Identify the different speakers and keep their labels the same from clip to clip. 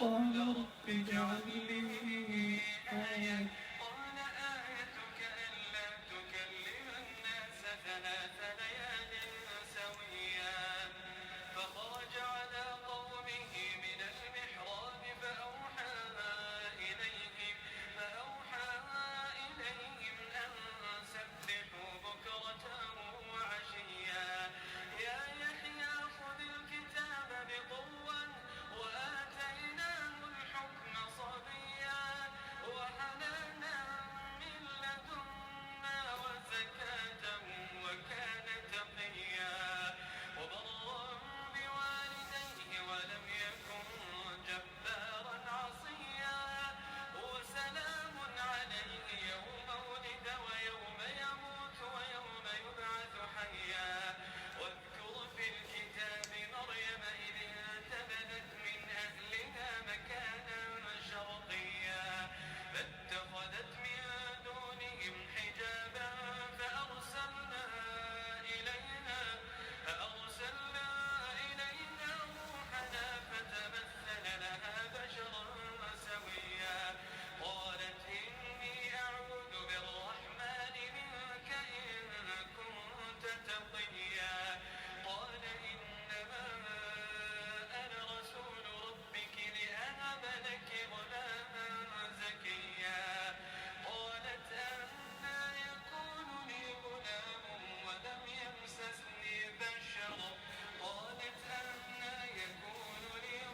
Speaker 1: قال رب اجعل لي آية قال آيتك ألا تكلم الناس 3 ليال سويا فخرج على قومه من المحراب فأوحى إليهم أن سبحوا بكرة وعشيا يا يحيى خذ الكتاب بقوة وآتيناه الحكم صبيا وحنانا من لدنا وزكاة وكان تقيا وبرا بوالديه ولم يكن جبارا عصيا وسلام عليه يوم ولد ويوم يموت ويوم يبعث حيا واذكر في الكتاب مريم إذ انتبذت من أهلها مكانا شرقيا فاتخذت من دونهم حجابا فأرسلنا إليها روحنا فتمثل لها بشرا سويا قالت إني أعوذ بالرحمن منك إن كنت تقيا قال إنما أنا رسول ربك لأهب لك غلاما زكيا قالت أنى يكون لي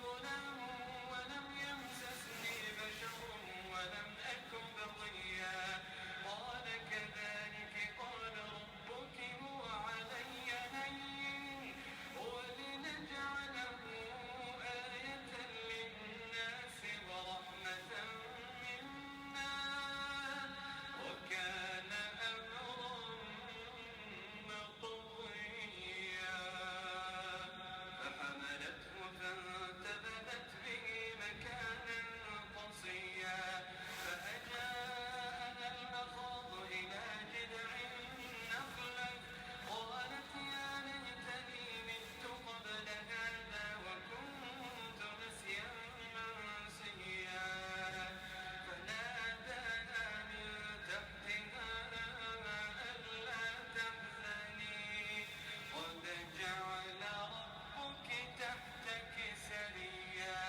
Speaker 1: غلام ولم يمسسني بشر ولم أك بغيا قال كذلك قال ربك هو علي هين ولنجعله آية للناس ورحمة منا وكان أمرا مقضيا فحملته فانتبذت به مكانا قصيا فأجاءها المخاض إلى جذع النخلة قالت يا ليتني مت قبل هذا وكنت نسيا منسيا فناداها من تحتها ألا تحزني قد جعل ربك تحتك سريا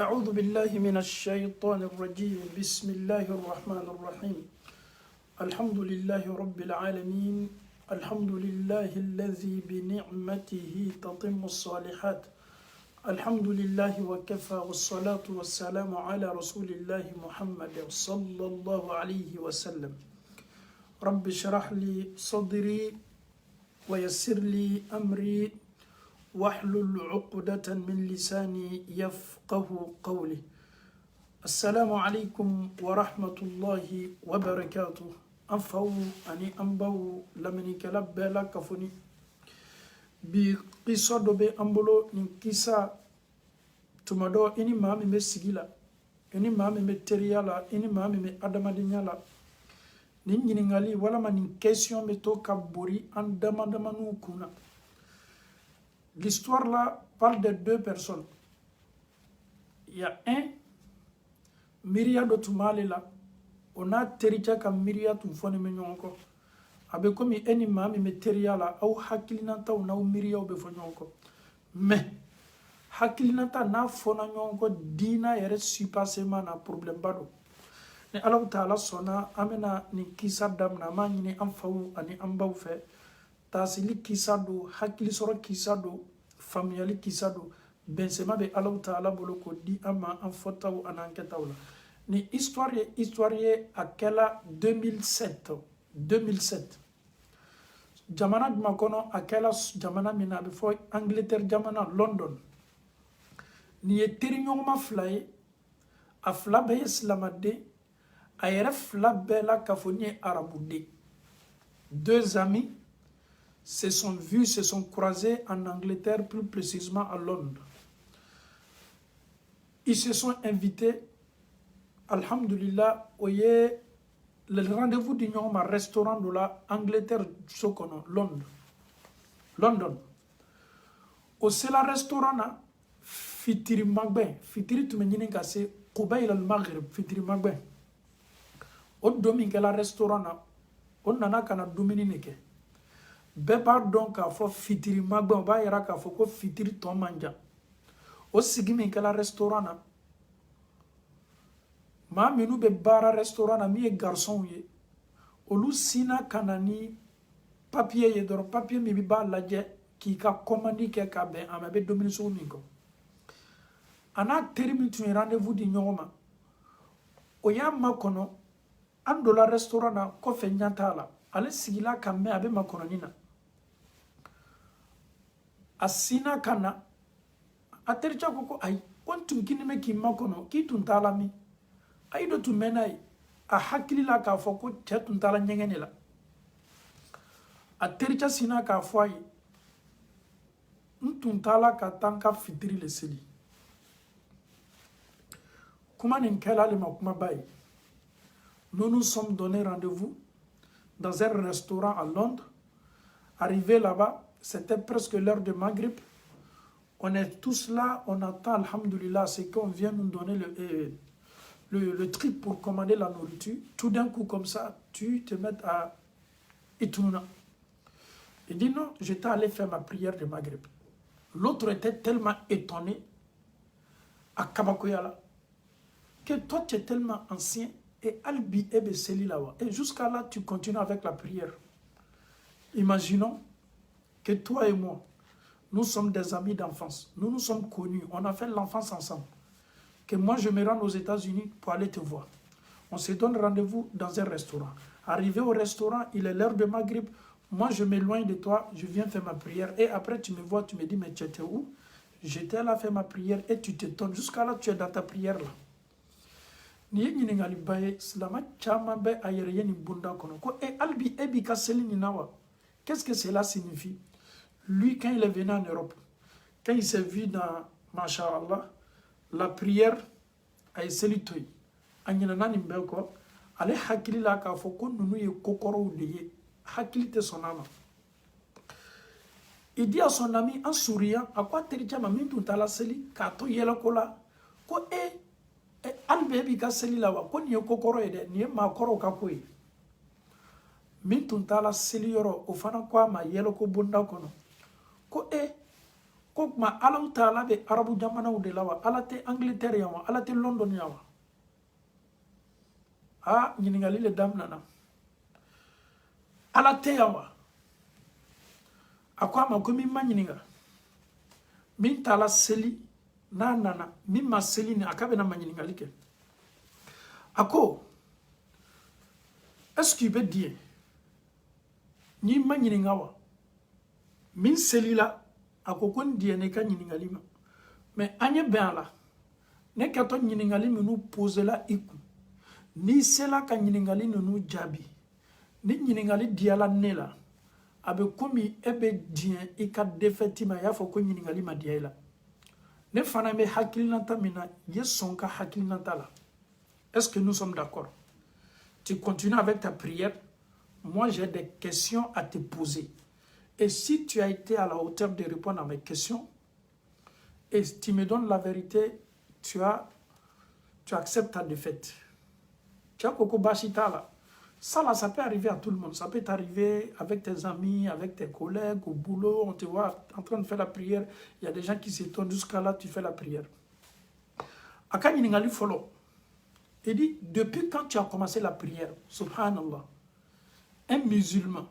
Speaker 1: أعوذ بالله من الشيطان الرجيم بسم الله الرحمن الرحيم الحمد لله رب العالمين الحمد لله الذي بنعمته تتم الصالحات الحمد لله وكفى والصلاة والسلام على رسول الله محمد صلى الله عليه وسلم رب اشرح لي صدري ويسر لي أمري واحلل عقدة من لساني يفقه قولي السلام عليكم ورحمة الله وبركاته أنفو أني أنبو لمن كلاب بلا كفني بقصة دوبي أنبلو نكيسا تمدو إني مامي مسيجلا إني مامي متريالا إني مامي مأدما دينيالا نيني نغالي ولا ما نكيسيون متو كبوري أندما دمانو كونا. L'histoire là parle de 2 personnes. Il y a un, Myria do tumale là, on a terija ka Myria tu fone menyonko. Abe komi eni mami me teria la au hakilinanta na Myria obe fonyonko. Mais hakilinanta na fona nyonko dina yere supasema na problem bado. Ne Allah Ta'ala sona amena ni kisa dam na mani ni amfau ani ambau fe. Tasili kisa do hakili soro kisa do famiyali kisa do bensema be Allah Ta'ala bolo ko di ama en fotaw ananketaw la ni histoire akela 2007 jamana makono akela jamana mina be fo Angleterre jamana London ni etirnyo ma fly afla be islamade ayere fla be la kafoni arabude 2 amis se sont vus, se sont croisés en Angleterre, plus précisément à Londres. Ils se sont invités, alhamdulillah, oye le rendez-vous di ɲɔgɔn ma restaurant de la Angleterre so kɔnɔ London o sela restaurant na fitiri magbɛn fitiri tun bɛ ɲini ka se qubayl al-maghrib fitiri magbɛn o don min kɛla restaurant na o nana ka na dumuni de kɛ bɛɛ b'a dɔn k'a fɔ fitiri magbɛn o b'a yira k'a fɔ ko fitiri tɔ man jan o sigi min kɛla restaurant na maa minnu bɛ baara restaurant na min ye garçon ye olu sina ka na ni papier ye dɔrɔn papier min b'a lajɛ k'i ka commande kɛ ka bɛn a ma bɛ dumuni sugu min kɔ a n'a teri min tun ye rendez-vous di ɲɔgɔn ma o y'a makɔnɔ an donna restaurant na kɔfɛ ɲɛ t'a la ale sigila ka mɛn a bɛ makɔnɔni na a sina ka na a tericɛ ko ayi ko n tun kini bɛ k'i makɔnɔ k'i tun t'a la min ayi dɔ tun mɛnna ye a hakili la k'a fɔ ko cɛ tun t'a la ɲɛgɛn de la a tericɛ sina k'a fɔ a ye n tun t'a la ka taa n ka fitiri le seli kuma nin kɛla ale ma kumaba ye nous nous sommes donné rendez-vous dans un restaurant à Londres. Arrivé là-bas, c'était presque l'heure de Maghrib. On est tous là, on attend, alhamdoulilah, c'est qu'on vient nous donner le truc pour commander la nourriture. Tout d'un coup, comme ça, tu te mets à Itouna. Il dit non, j'étais allé faire ma prière de Maghrib. L'autre était tellement étonné à Kabakoyala que toi, tu es tellement ancien. Et Albi Ebe Selilawa. Et jusqu'à là, tu continues avec la prière. Imaginons que toi et moi, nous sommes des amis d'enfance. Nous nous sommes connus. On a fait l'enfance ensemble. Que moi, je me rends aux États-Unis pour aller te voir. On se donne rendez-vous dans un restaurant. Arrivé au restaurant, il est l'heure de Maghrib. Moi, je m'éloigne de toi. Je viens faire ma prière. Et après, tu me vois, tu me dis, mais tu étais où? J'étais là faire ma prière et tu t'étonnes. Jusqu'à là, tu es dans ta prière là. Ni ɲiningali ba ye silama caman bɛ a yɛrɛ ye nin bonda kɔnɔ ko albi e b'i ka seli nin na wa qu'est-ce que cela signifie lui quand il est venu en Europe quand il s'est vu dans machallah la prière a ye seli to yen a ɲinana nin bɛɛ kɔ ale hakili la k'a fɔ ko ninnu ye kokɔrɔw de ye hakili tɛ sɔn a ma il dit à son ami en souriant a ko a tericɛ ma min tun taara seli k'a to yɛlɛko la ko albe bi ka seli la wa ko nin ye kokɔrɔ ye dɛ nin ye maakɔrɔw ka ko ye min tun t'a la seli yɔrɔ o fana ko a ma yɛlɛko bonda kɔnɔ ko ko tuma alaw taala bɛ arabu jamanaw de la wa ala tɛ Angleterre yan wa ala tɛ London yan wa ɲininkali le daminɛna ala tɛ yan wa a ko a ma ko min ma ɲininka min t'a la seli n'a nana min ma seli ni a ka bɛna ma ɲininkali kɛ a ko est-ce qu'il bɛ diɲɛ n'i ma ɲininka wa min selila a ko n diɲɛ ne ka ɲininkali ma mais an ye bɛn a la ne kɛtɔ ɲininkali minnu posela i kun n'i sela ka ɲininkali ninnu jaabi ni ɲininkali diyala ne la a bɛ komi e bɛ diɲɛ i ka défaite ma i y'a fɔ ko ɲininkali ma diya i la ne fana bɛ hakilinata min na ye sɔn ka hakilinata la est-ce que nous sommes d'accord? Tu continues avec ta prière. Moi j'ai des questions à te poser et si tu as été à la hauteur de répondre à mes questions et tu me donnes la vérité, tu acceptes ta défaite. Tu as koko bashita là. Ça là, ça peut arriver à tout le monde. Ça peut t'arriver avec tes amis, avec tes collègues, au boulot. On te voit en train de faire la prière. Il y a des gens qui s'étonnent. Jusqu'à là, tu fais la prière. Aka ɲiningali fɔlɔ. Il dit, depuis quand tu as commencé la prière, subhanallah, un musulman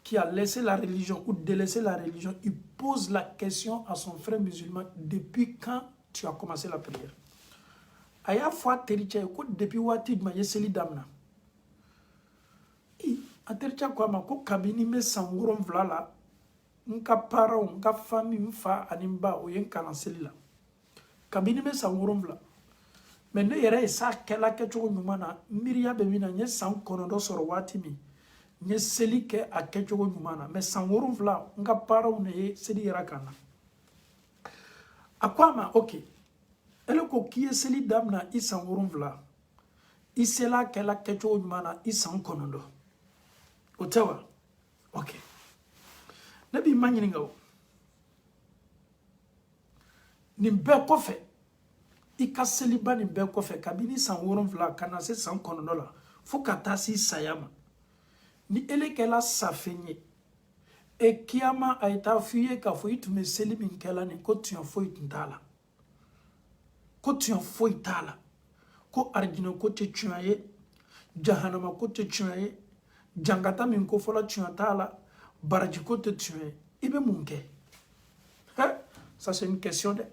Speaker 1: qui a laissé la religion ou délaissé la religion, il pose la question à son frère musulman, depuis quand tu as commencé la prière? A y'a fɔ a tericɛ ye ko depuis waati jumɛn ye seli daminɛ? A tericɛ ko a ma ko kabini n bɛ san 7 la n ka parents n ka famille n fa ani n ba o ye n kalan seli la kabini n bɛ san 7 mais ne yɛrɛ ye s'a kɛla kɛcogo ɲuman na miiriya bɛ min na n ye san 9 sɔrɔ waati min n ye seli kɛ a kɛcogo ɲuman na mais san 7 n ka parents ne ye seli yɛrɛ kan na a ko a ma ok ele ko k'i ye seli daminɛ i san 7 i sela kɛla kɛcogo ɲuman na i san 9 o tɛ wa ok ne b'i ma ɲininka o nin bɛɛ kɔfɛ i ka seliba nin bɛɛ kɔfɛ kabini san 7 ka na se san 9 la fo ka taa se saya ma ni ele kɛla safɛn ye e kiyama a ye taa f'i ye k'a fɔ i tun bɛ seli min kɛla nin ko tiɲɛ foyi tun t'a la ko tiɲɛ foyi t'a la ko arijinɛ ko tɛ tiɲɛ ye jahanama ko tɛ tiɲɛ ye jankata min ko fɔlɔ tiɲɛ t'a la baraji ko tɛ tiɲɛ ye i bɛ mun kɛ ça c'est une question de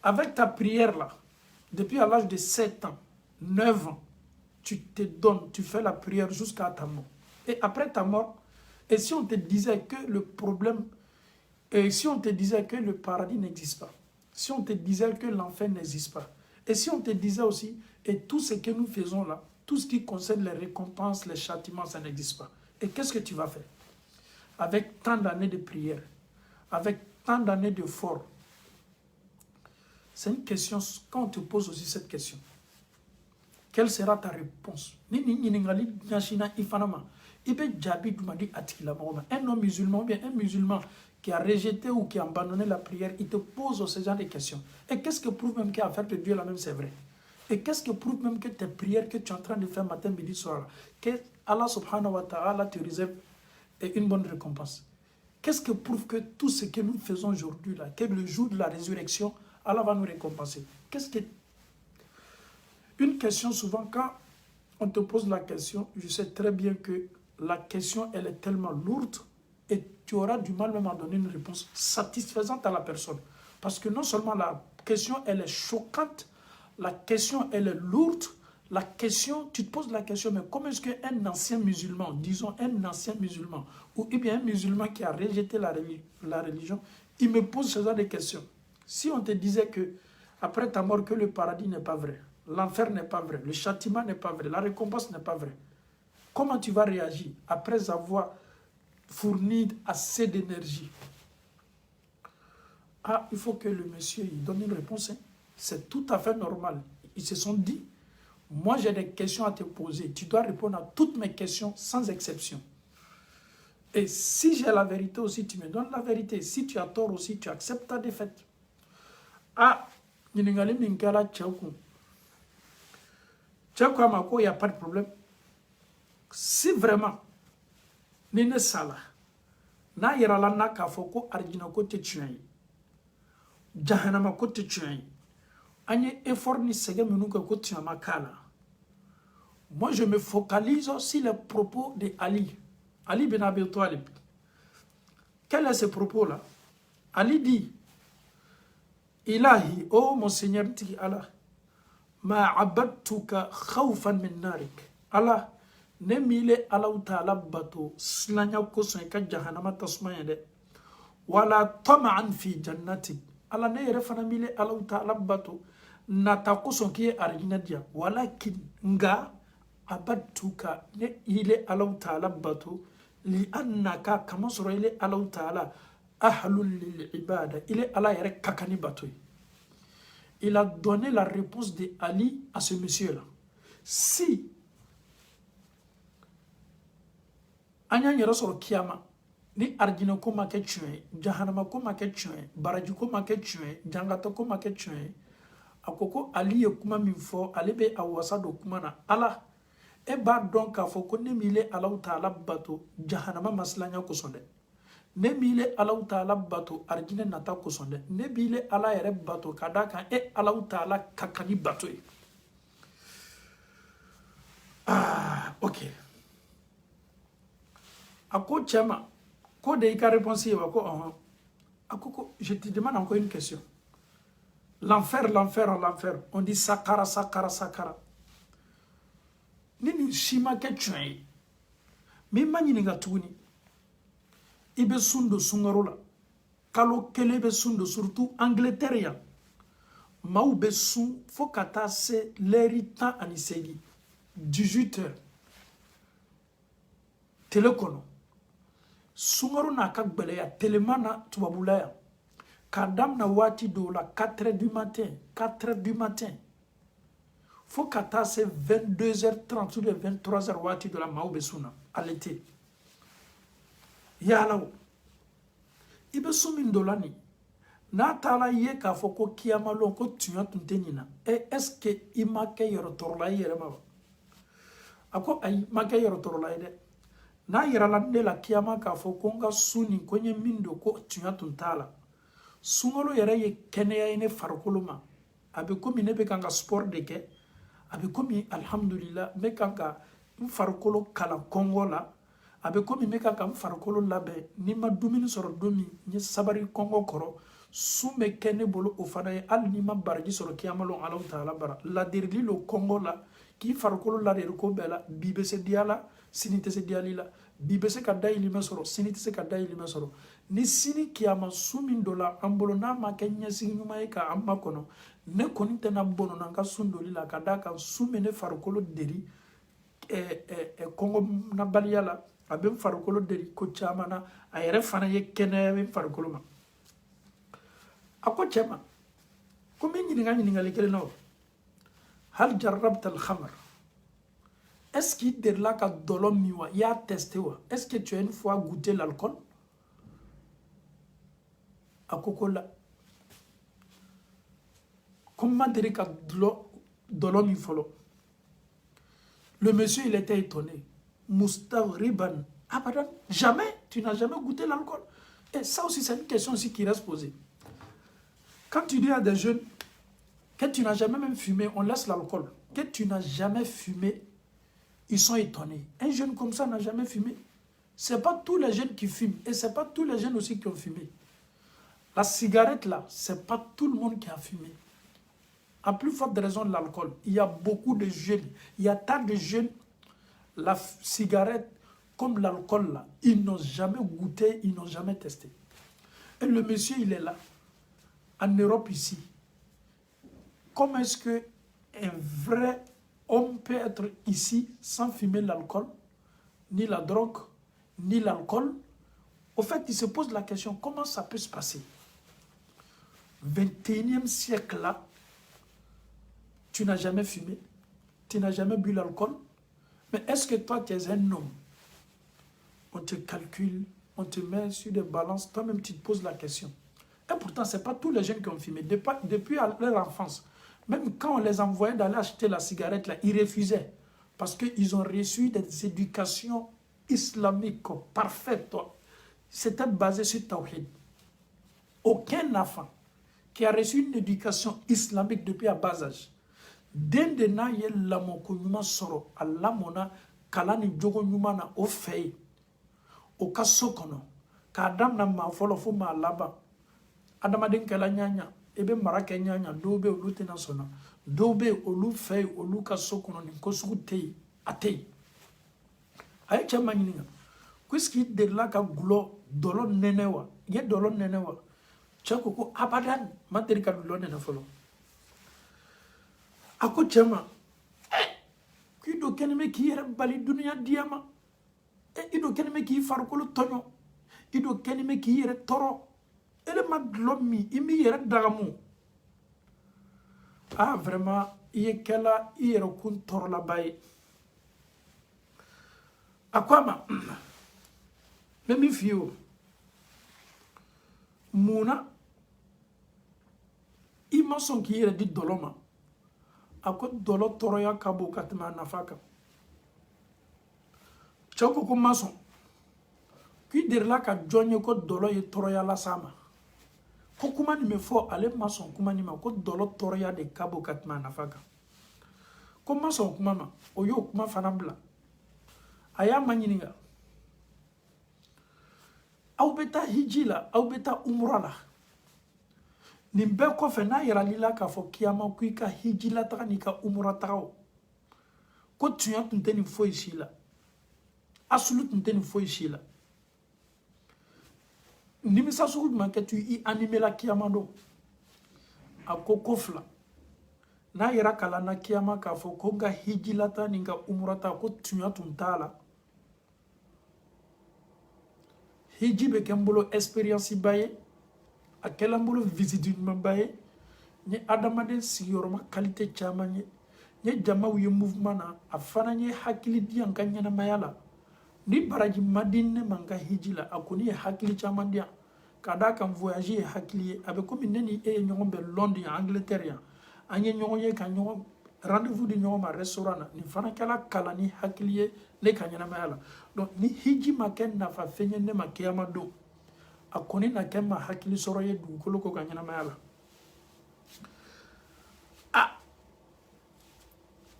Speaker 1: avec ta prière là depuis à l'âge de 7 ans 9 ans tu te donnes tu fais la prière jusqu'à ta mort et après ta mort et si on te disait que le problème et si on te disait que le paradis n'existe pas si on te disait que l'enfer n'existe pas et si on te disait aussi et tout ce que nous faisons là tout ce qui concerne les récompenses, les châtiments, ça n'existe pas. Et qu'est-ce que tu vas faire? Avec tant d'années de prière, avec tant d'années de fort. C'est une question, quand on te pose aussi cette question, quelle sera ta réponse? Un homme musulman, bien un musulman qui a rejeté ou qui a abandonné la prière, il te pose ce genre de questions. Et qu'est-ce que prouve même qu'à faire de Dieu la même, c'est vrai? Et qu'est-ce que prouve même que tes prières que tu es en train de faire matin, midi, soir, que Allah subhanahu wa ta'ala te réserve une bonne récompense? Qu'est-ce que prouve que tout ce que nous faisons aujourd'hui, là, que le jour de la résurrection, Allah va nous récompenser? Qu'est-ce que... Une question souvent, quand on te pose la question, je sais très bien que la question, elle est tellement lourde et tu auras du mal même à donner une réponse satisfaisante à la personne. Parce que non seulement la question, elle est choquante, la question, elle est lourde. La question, tu te poses la question, mais comment est-ce qu'un ancien musulman, disons un ancien musulman, ou bien un musulman qui a rejeté la religion, il me pose ce genre de questions. Si on te disait que après ta mort, que le paradis n'est pas vrai, l'enfer n'est pas vrai, le châtiment n'est pas vrai, la récompense n'est pas vrai, comment tu vas réagir après avoir fourni assez d'énergie? Ah, il faut que le monsieur il donne une réponse. Hein. C'est tout à fait normal. Ils se sont dit, moi j'ai des questions à te poser. Tu dois répondre à toutes mes questions sans exception. Et si j'ai la vérité aussi, tu me donnes la vérité. Si tu as tort aussi, tu acceptes ta défaite. Ah, il n'y a pas de problème. Si vraiment, Nene Sala, na yera la na ka foko arjina ko te tuyen. Jahanama ko te tuyen. Anye effort ni sege menu ko tuyen makala. Moi je me focalise sur les propos de Ali. Ali bin Abi Talib. Quel est ce propos là? Ali dit, Ilahi, oh mon Seigneur, ti Allah, ma abadtuka khawfan min narik. Allah, ne mile Allah ta'ala bato slanya ko son ka jahannama tasma yede wala tama'an fi jannati. Allah ne yere fana mile Allah ta'ala bato nata ko son ki arjina dia walakin nga abadtuka ne ile Allah ta'ala bato li annaka kama sura ile Allah ta'ala ahlul lil ibada ile Allah yere kakani bato. Il a donné la réponse de Ali à ce monsieur là. Si Anya yɛrɛ sɔrɔ kiyama ni arjina ko ma kɛ tiɲɛ ye jahanama ko ma kɛ tiɲɛ ye baraji ko ma kɛ tiɲɛ ye jangata ko ma kɛ tiɲɛ ye a ko Ali ye kuma min fɔ ale bɛ a wasa don kuma na Ala e b'a dɔn k'a fɔ ko ne mile Alahu Ta'ala bato jahanama masilanya kosɔn dɛ ne mile Alahu Ta'ala bato arjina nata kosɔn dɛ ne bile Ala yɛrɛ bato ka d'a kan e Alahu Ta'ala ka kan ni bato ye. Ah, ok. Ako Tchama, ko de ika réponse ako je te demande encore une question. L'enfer, on dit sakara. Nini shima ke tchwe. Mi manyi nga tuguni. Ibe sundo sungarola. Kalo kele be sundo surtout Angleterre ya. Mau be sun fo kata se l'héritant anisegi. 18h. Telekono. Sungaru na ka gbeleya telemana tubabulaya kadam na wati do la 4h du matin faut ka taa se 22h30 ou 23h waati de la maaw bɛ sun na à l'été yala o i bɛ sun min dɔ la nin n'a taara ye k'a fɔ ko kiyamalon ko tuɲa tun tɛ nin na est-ce que i ma kɛ yɛrɛtɔrɔla i yɛrɛ ma wa a ko ayi ma kɛ yɛrɛtɔrɔla ye dɛ n'a yirala ne la kiyama k'a fɔ ko n ka sun nin ko n ye min don ko tuɲa tun t'a la sunkalo yɛrɛ ye kɛnɛya ye ne farikolo ma a bɛ komi ne bɛ kan ka sport de kɛ a bɛ komi alhamdulillah n bɛ kan ka n farikolo kalan kɔngɔ la a bɛ komi n bɛ kan ka n farikolo labɛn ni n ma dumuni sɔrɔ don min n ye sabari kɔngɔ kɔrɔ sun bɛ kɛ ne bolo o fana ye hali ni ma baraji sɔrɔ kiyamalon Alahu Taala bara ladirili lo kɔngɔ la k'i farikolo ladiri ko bɛɛ la bi bɛ se diya la sini tɛ se diyali la bi bɛ se ka dayirimɛ sɔrɔ sini tɛ se ka dayirimɛ sɔrɔ ni sini kiyama sun min dɔ la an bolo n'a ma kɛ ɲɛsigi ɲuman ye k'an makɔnɔ ne kɔni tɛna bɔnɔna n ka sun doli la ka d'a kan sun bɛ ne farikolo deri kɔngɔ nabaliya la a bɛ n farikolo deri ko caman na a yɛrɛ fana ye kɛnɛya bɛ n farikolo ma a ko cɛ ma ko n bɛ ɲininkali kelen na o hal jarrabta al-khamr est-ce qu'il delila ka dɔlɔ min wa i y'a testé wa est-ce que tu as une fois goûté l'alcool a ko la ko n ma deli ka dɔlɔ min fɔlɔ le monsieur il était étonné mustaghriban abadan jamais tu n'as jamais goûté l'alcool et ça aussi c'est une question aussi qui reste posée quand tu dis à des jeunes que tu n'as jamais même fumé, on laisse l'alcool. Que tu n'as jamais fumé, ils sont étonnés. Un jeune comme ça n'a jamais fumé. Ce n'est pas tous les jeunes qui fument. Et ce n'est pas tous les jeunes aussi qui ont fumé. La cigarette là, ce n'est pas tout le monde qui a fumé. À plus forte raison de l'alcool. Il y a beaucoup de jeunes. Il y a tant de jeunes. La cigarette, comme l'alcool là, ils n'ont jamais goûté, ils n'ont jamais testé. Et le monsieur, il est là. En Europe ici. Comment est-ce qu'un vrai homme peut être ici sans fumer l'alcool, ni la drogue, ni l'alcool? Au fait, il se pose la question, comment ça peut se passer? 21e siècle là, tu n'as jamais fumé, tu n'as jamais bu l'alcool, mais est-ce que toi, tu es un homme? On te calcule, on te met sur des balances, toi-même tu te poses la question. Et pourtant, ce n'est pas tous les jeunes qui ont fumé, depuis leur enfance. Même quand on les envoyait d'aller acheter la cigarette, là, ils refusaient. Parce qu'ils ont reçu des éducations islamiques parfaites. C'était basé sur Tawhid. Aucun enfant qui a reçu une éducation islamique depuis à bas âge, dès que na ye lamoko nyuma soro, alamona kalani jogo nyuma na o fei, o kaso kono, ka adam na ma folo fo ma laba, adamaden kala nyanya, ebe marake nyanya, dobe olu tena sona, dobe olu fei, olu kaso kono, ni kosugu tei, atei. Aye chama nyininga, kwiski de la ka gulo, dolo nenewa, ye dolo nenewa, chako ko abadan, materi ka dulo nene folo. Ako chama, kido keneme ki yere bali dunia diama, ido keneme ki farukolo tonyo, ido keneme ki yere toro, ele maglomi, imi yere dagamu. Ah, vraiment, iye kela yere kun toro la baye. Akwama, memi fiyo, muna, ima son ki yere di doloma. Ako dolo toroya kabo katima nafaka. Choko ko mason. Ki derla ka jonye ko dolo ye toroya la sama. Ko kuma ni me fo ale mason kuma ni ma ko dolo toroya de kabo katima nafaka. Ko mason kuma ma oyo kuma fanambla. Aya manyininga. Au beta hijila, au beta umrala. Nimbe kofe na yera lila ka fo kiyama kui ka hijila taka ni ka umura takao. Ko tuya tunte ni fo ishila. Asulu tunte ni fo ishila. Nimisa suku manke tu i anime la kiyama do. Ako kofla. Na yera kala na kiyama ka fo ko nga hijila ta ni ka umura ta ko tuya tuntala. Hijibe kembolo experience baye. A kelambolo visite d'une mambaye ni adamaden siyoroma qualité chamanye nye jama uye mouvement na afana nye hakili di anka nyana mayala ni baraji madine manga hijila akuni hakili chamandia kada kan voyager hakili abe komi neni e nyongo be Londres Angleterre ya anye nyongo ye kan nyongo rendez-vous di nyongo ma restaurant na ni fana kala kala ni hakili le kan nyana mayala donc ni hiji maken na fa fenye ne makiyama do akoni na kema hakili soro ye du koloko kan nyana mayala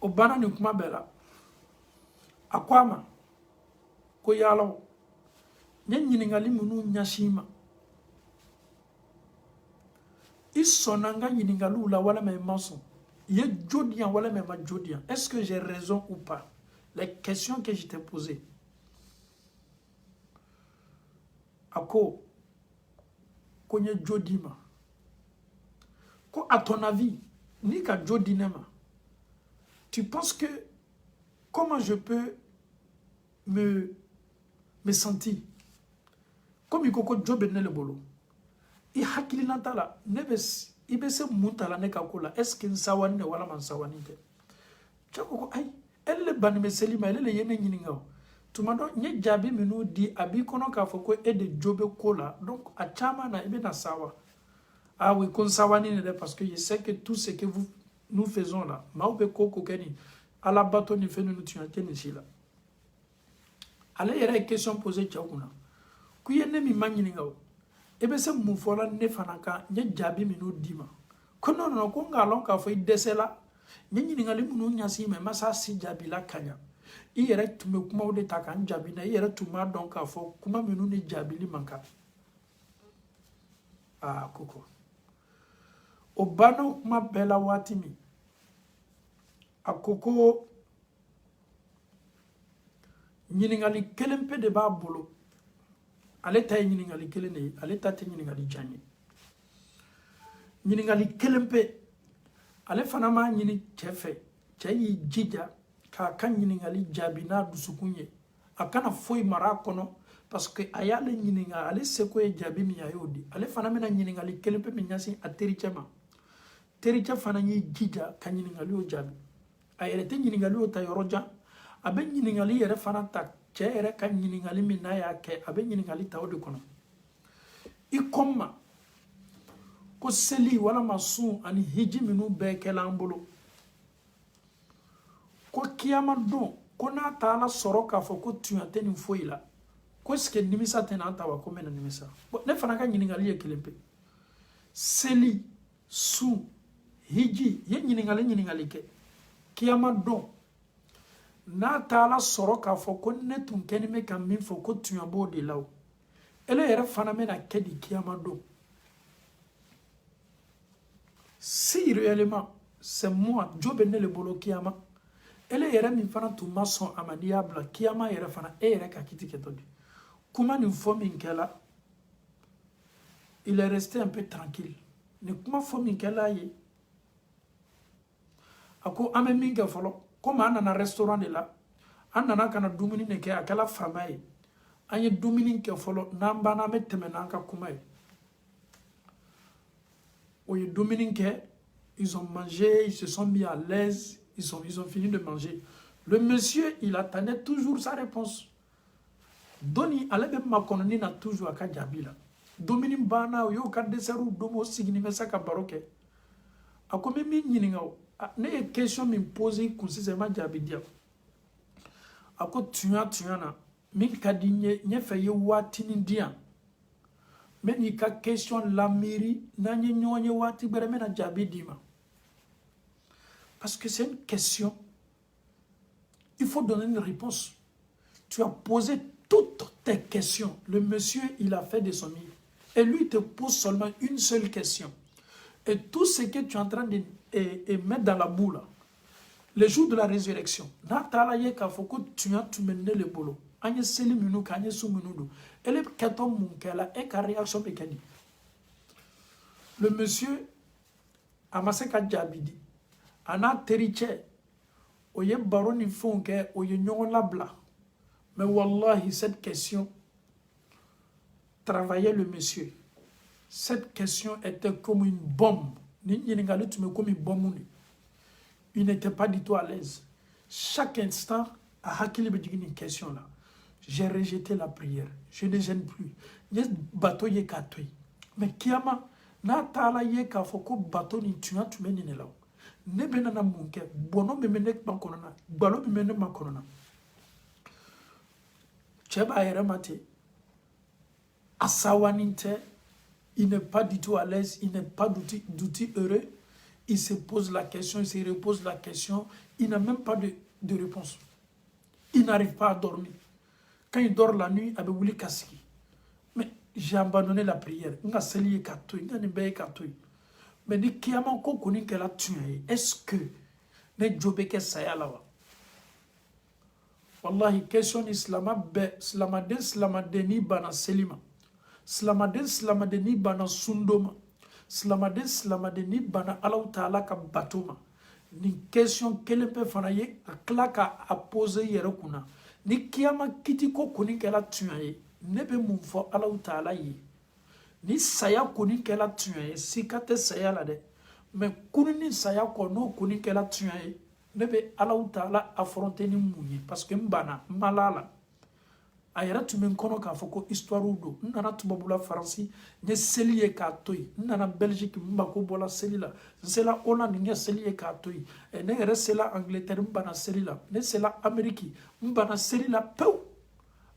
Speaker 1: o bana ni kuma bela akwama ko yalo nye nyiningali munu nyashima isonanga nyiningalu la wala me mason ye jodian wala me ma jodian est-ce que j'ai raison ou pas les questions que je t'ai posées ako ko nye jodima ko à ton avis ni ka jodinema tu penses que comment je peux me sentir comme il koko job ne le bolo i hakili natala nebe ibe se mutala ne kakola est-ce que nsawani ne wala mansawani te chako ay elle ban me selima elle le yene nyininga tumando nye jabi minu di abi kono ka foko e de jobe kola donc a chama na ibe na sawa ah oui kon sawani ne parce que je sais que tout ce que nous faisons là maube koko keni à la bateau ni fait nous tuer ici là allez il y a une question posée tchakuna ku yene mi manyini ngaw ebe se mu fola ne fanaka nye jabi minu dima kono no ko ngalon ka fo desela nye nyini ngali munu nyasi me masa si jabi la kanya i yere tume kuma de takan jabi na i yere tuma donc ka fo kuma minu ni jabi li manka ah koko o bano kuma bela watimi akoko nyiningali kelempe de ba bolo ale tay nyiningali kelene ale tate nyiningali jani nyiningali kelempe ale fanama nyini chefe chayi jija ka kan nyiningali jabina dusukunye akana foi mara kono parce que ayale nyininga ale seko e jabi mi ayodi ale fanama na nyiningali kelempe mi nyasi aterichema tericha fana nyi jija kan nyiningali o jabi ayere te nyiningali o tayoroja abe nyiningali yere fana ta che yere kan nyiningali minna ya ke abe nyiningali tawde kono ikoma ko seli wala masu ani hiji minu be kelambolo ko kiyama don ko na taala soro ka fo ko tuante ni foila ko ske nimisa tena tawa ko mena nimisa ne fana kan nyiningali ye kelempe seli su hiji ye nyiningali ke kiyama don na taala soro ka fo ko ne tun keni me kan min fo ko tuyabo de law ele yere fana me na kedi kiyama don si réellement c'est moi Job ne le bolo kiyama ele yere min fana tun ma son amadiya bla kiyama yere fana e yere ka kiti ketodi kuma ni fo min kela il est resté un peu tranquille ne kuma fo min kela ye ako ame min ke folo comme anana restaurant de la anana kana dumuni ne ke akala famaye anye dumuni ke folo namba na metemena ka kumaye oye dumuni ke ils ont mangé, ils se sont mis à l'aise, ils ont fini de manger. Le monsieur, il attendait toujours sa réponse. Doni alebe makononi na toujours aka jabila. Domini bana yo ka deseru domo signi mesa ka baroke. Akome mi nyiningao ne question me poser consistement jabidia ako tuana min kadinye nye feye watini dia men yi ka question la mairie na nye nyonye wati bereme na jabidima parce que c'est une question il faut donner une réponse. Tu as posé toutes tes questions, le monsieur il a fait de son mieux et lui te pose seulement une seule question et tout ce que tu es en train de et mettre dans la boue là, le jour de la résurrection, tu le bolo. Le monsieur a massé Kadjabidi, ana teriche, oye baroni fonke, oye nyon labla. Mais wallahi, cette question travaillait le monsieur. Cette question était comme une bombe. Ni ngali tu me comme une bombe. il n'était pas du tout à l'aise. Chaque instant, à hakili be jigin une question là. J'ai rejeté la prière. Je ne gêne plus. Yes, bateau ye katoy. Mais kiyama, na tala ye ka foko bateau ni tuya tu meni ne law. Ne benana munke, bono me menek bankonona, balo me menek bankonona. Cheba yeremate, asawaninte, il n'est pas du tout à l'aise, il n'est pas d'outil heureux. Il se pose la question, il se repose la question, il n'a même pas de réponse. Il n'arrive pas à dormir. Quand il dort la nuit, il voulu casser. Mais j'ai abandonné la prière. Mais ni kiyama ko koni kela tuye. Est-ce que ne jobe ke saya lawa? Wallahi question islama be slamaden ni bana selima. Slamaden ni bana sundoma. Slamaden ni bana Allah Ta'ala ka batoma. Ni question kelepe fanaye aklaka a poser yere kuna. Ni kiyama kiti ko koni kela tuye. Ne be mun fo Allah Ta'ala ye. Ni saya koni kela tuye sikate saya la de. Mais kuni ni saya ko no koni kela tuye. Ne be Allah Ta'ala affronter ni mouye parce que mbana malala. Ayera tu men kono ka foko histoire do nana tubabula faransi nye seliye ka toy nana Belgique mbako bola selila zela Hollande nye seliye ka toy ne yere sela Angleterre mbana selila ne sela Amérique mbana selila pew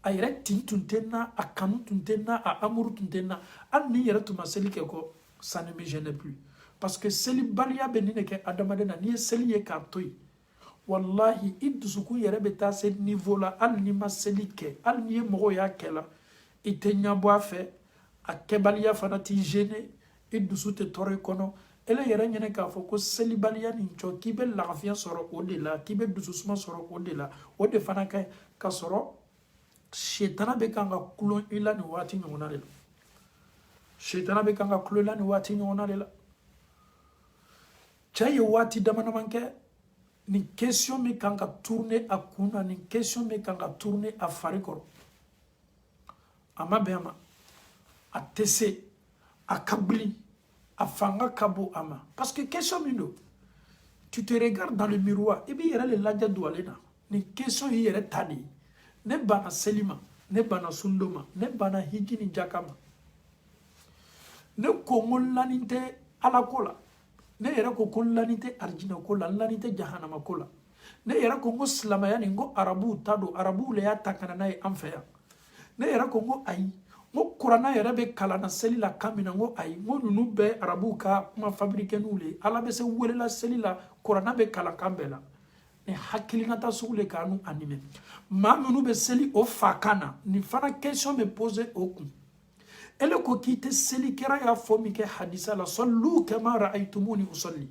Speaker 1: ayera tintuntenna a kanu tuntenna a amour tuntenna an ni yere tuma selike ko ça ne me gêne plus parce que seli balia benine ke adamadena ni seliye ka toy wallahi iddusuku yere beta se niveau la al ni maselike al ni mo ya kela itenya bo afe akebaliya fanati gene iddusu te tore kono ele yere nyene ka foko selibaliya ni cho kibe lafiya soro odela kibe dususuma soro odela ode fana ka soro shetana be kanga kulon ila ni wati nyona lela shetana be kanga kulon ila ni wati nyona lela chaye wati damana manke ni question me kanga tourner a kuna ni question me kanga tourner a farikoro ama bema a tese a kabli a fanga kabo ama parce que question mindo tu te regardes dans le miroir et bien yere le ladja doualena ni question yere tadi ne bana selima ne bana sundoma ne bana hijini jakama ne kongol laninte ala kola ne yera ko kon lanite arjina ko la lanite jahannama ko la ne yera ko ngo slamaya ni ngo arabu tado arabu le ya takana na amfaya ne yera ko ngo ai ngo qur'ana yera be kala na seli la kamina ngo ai ngo nunu be arabu ka ma fabriquer nule ala be se wele la seli la qur'ana be kala kambela ne hakili na ta sugule kanu anime ma nunu be seli o fakana ni fana question me poser au coup ele ko kite seli kera ya fomi ke hadisa la sallu kama ra'aytumuni usalli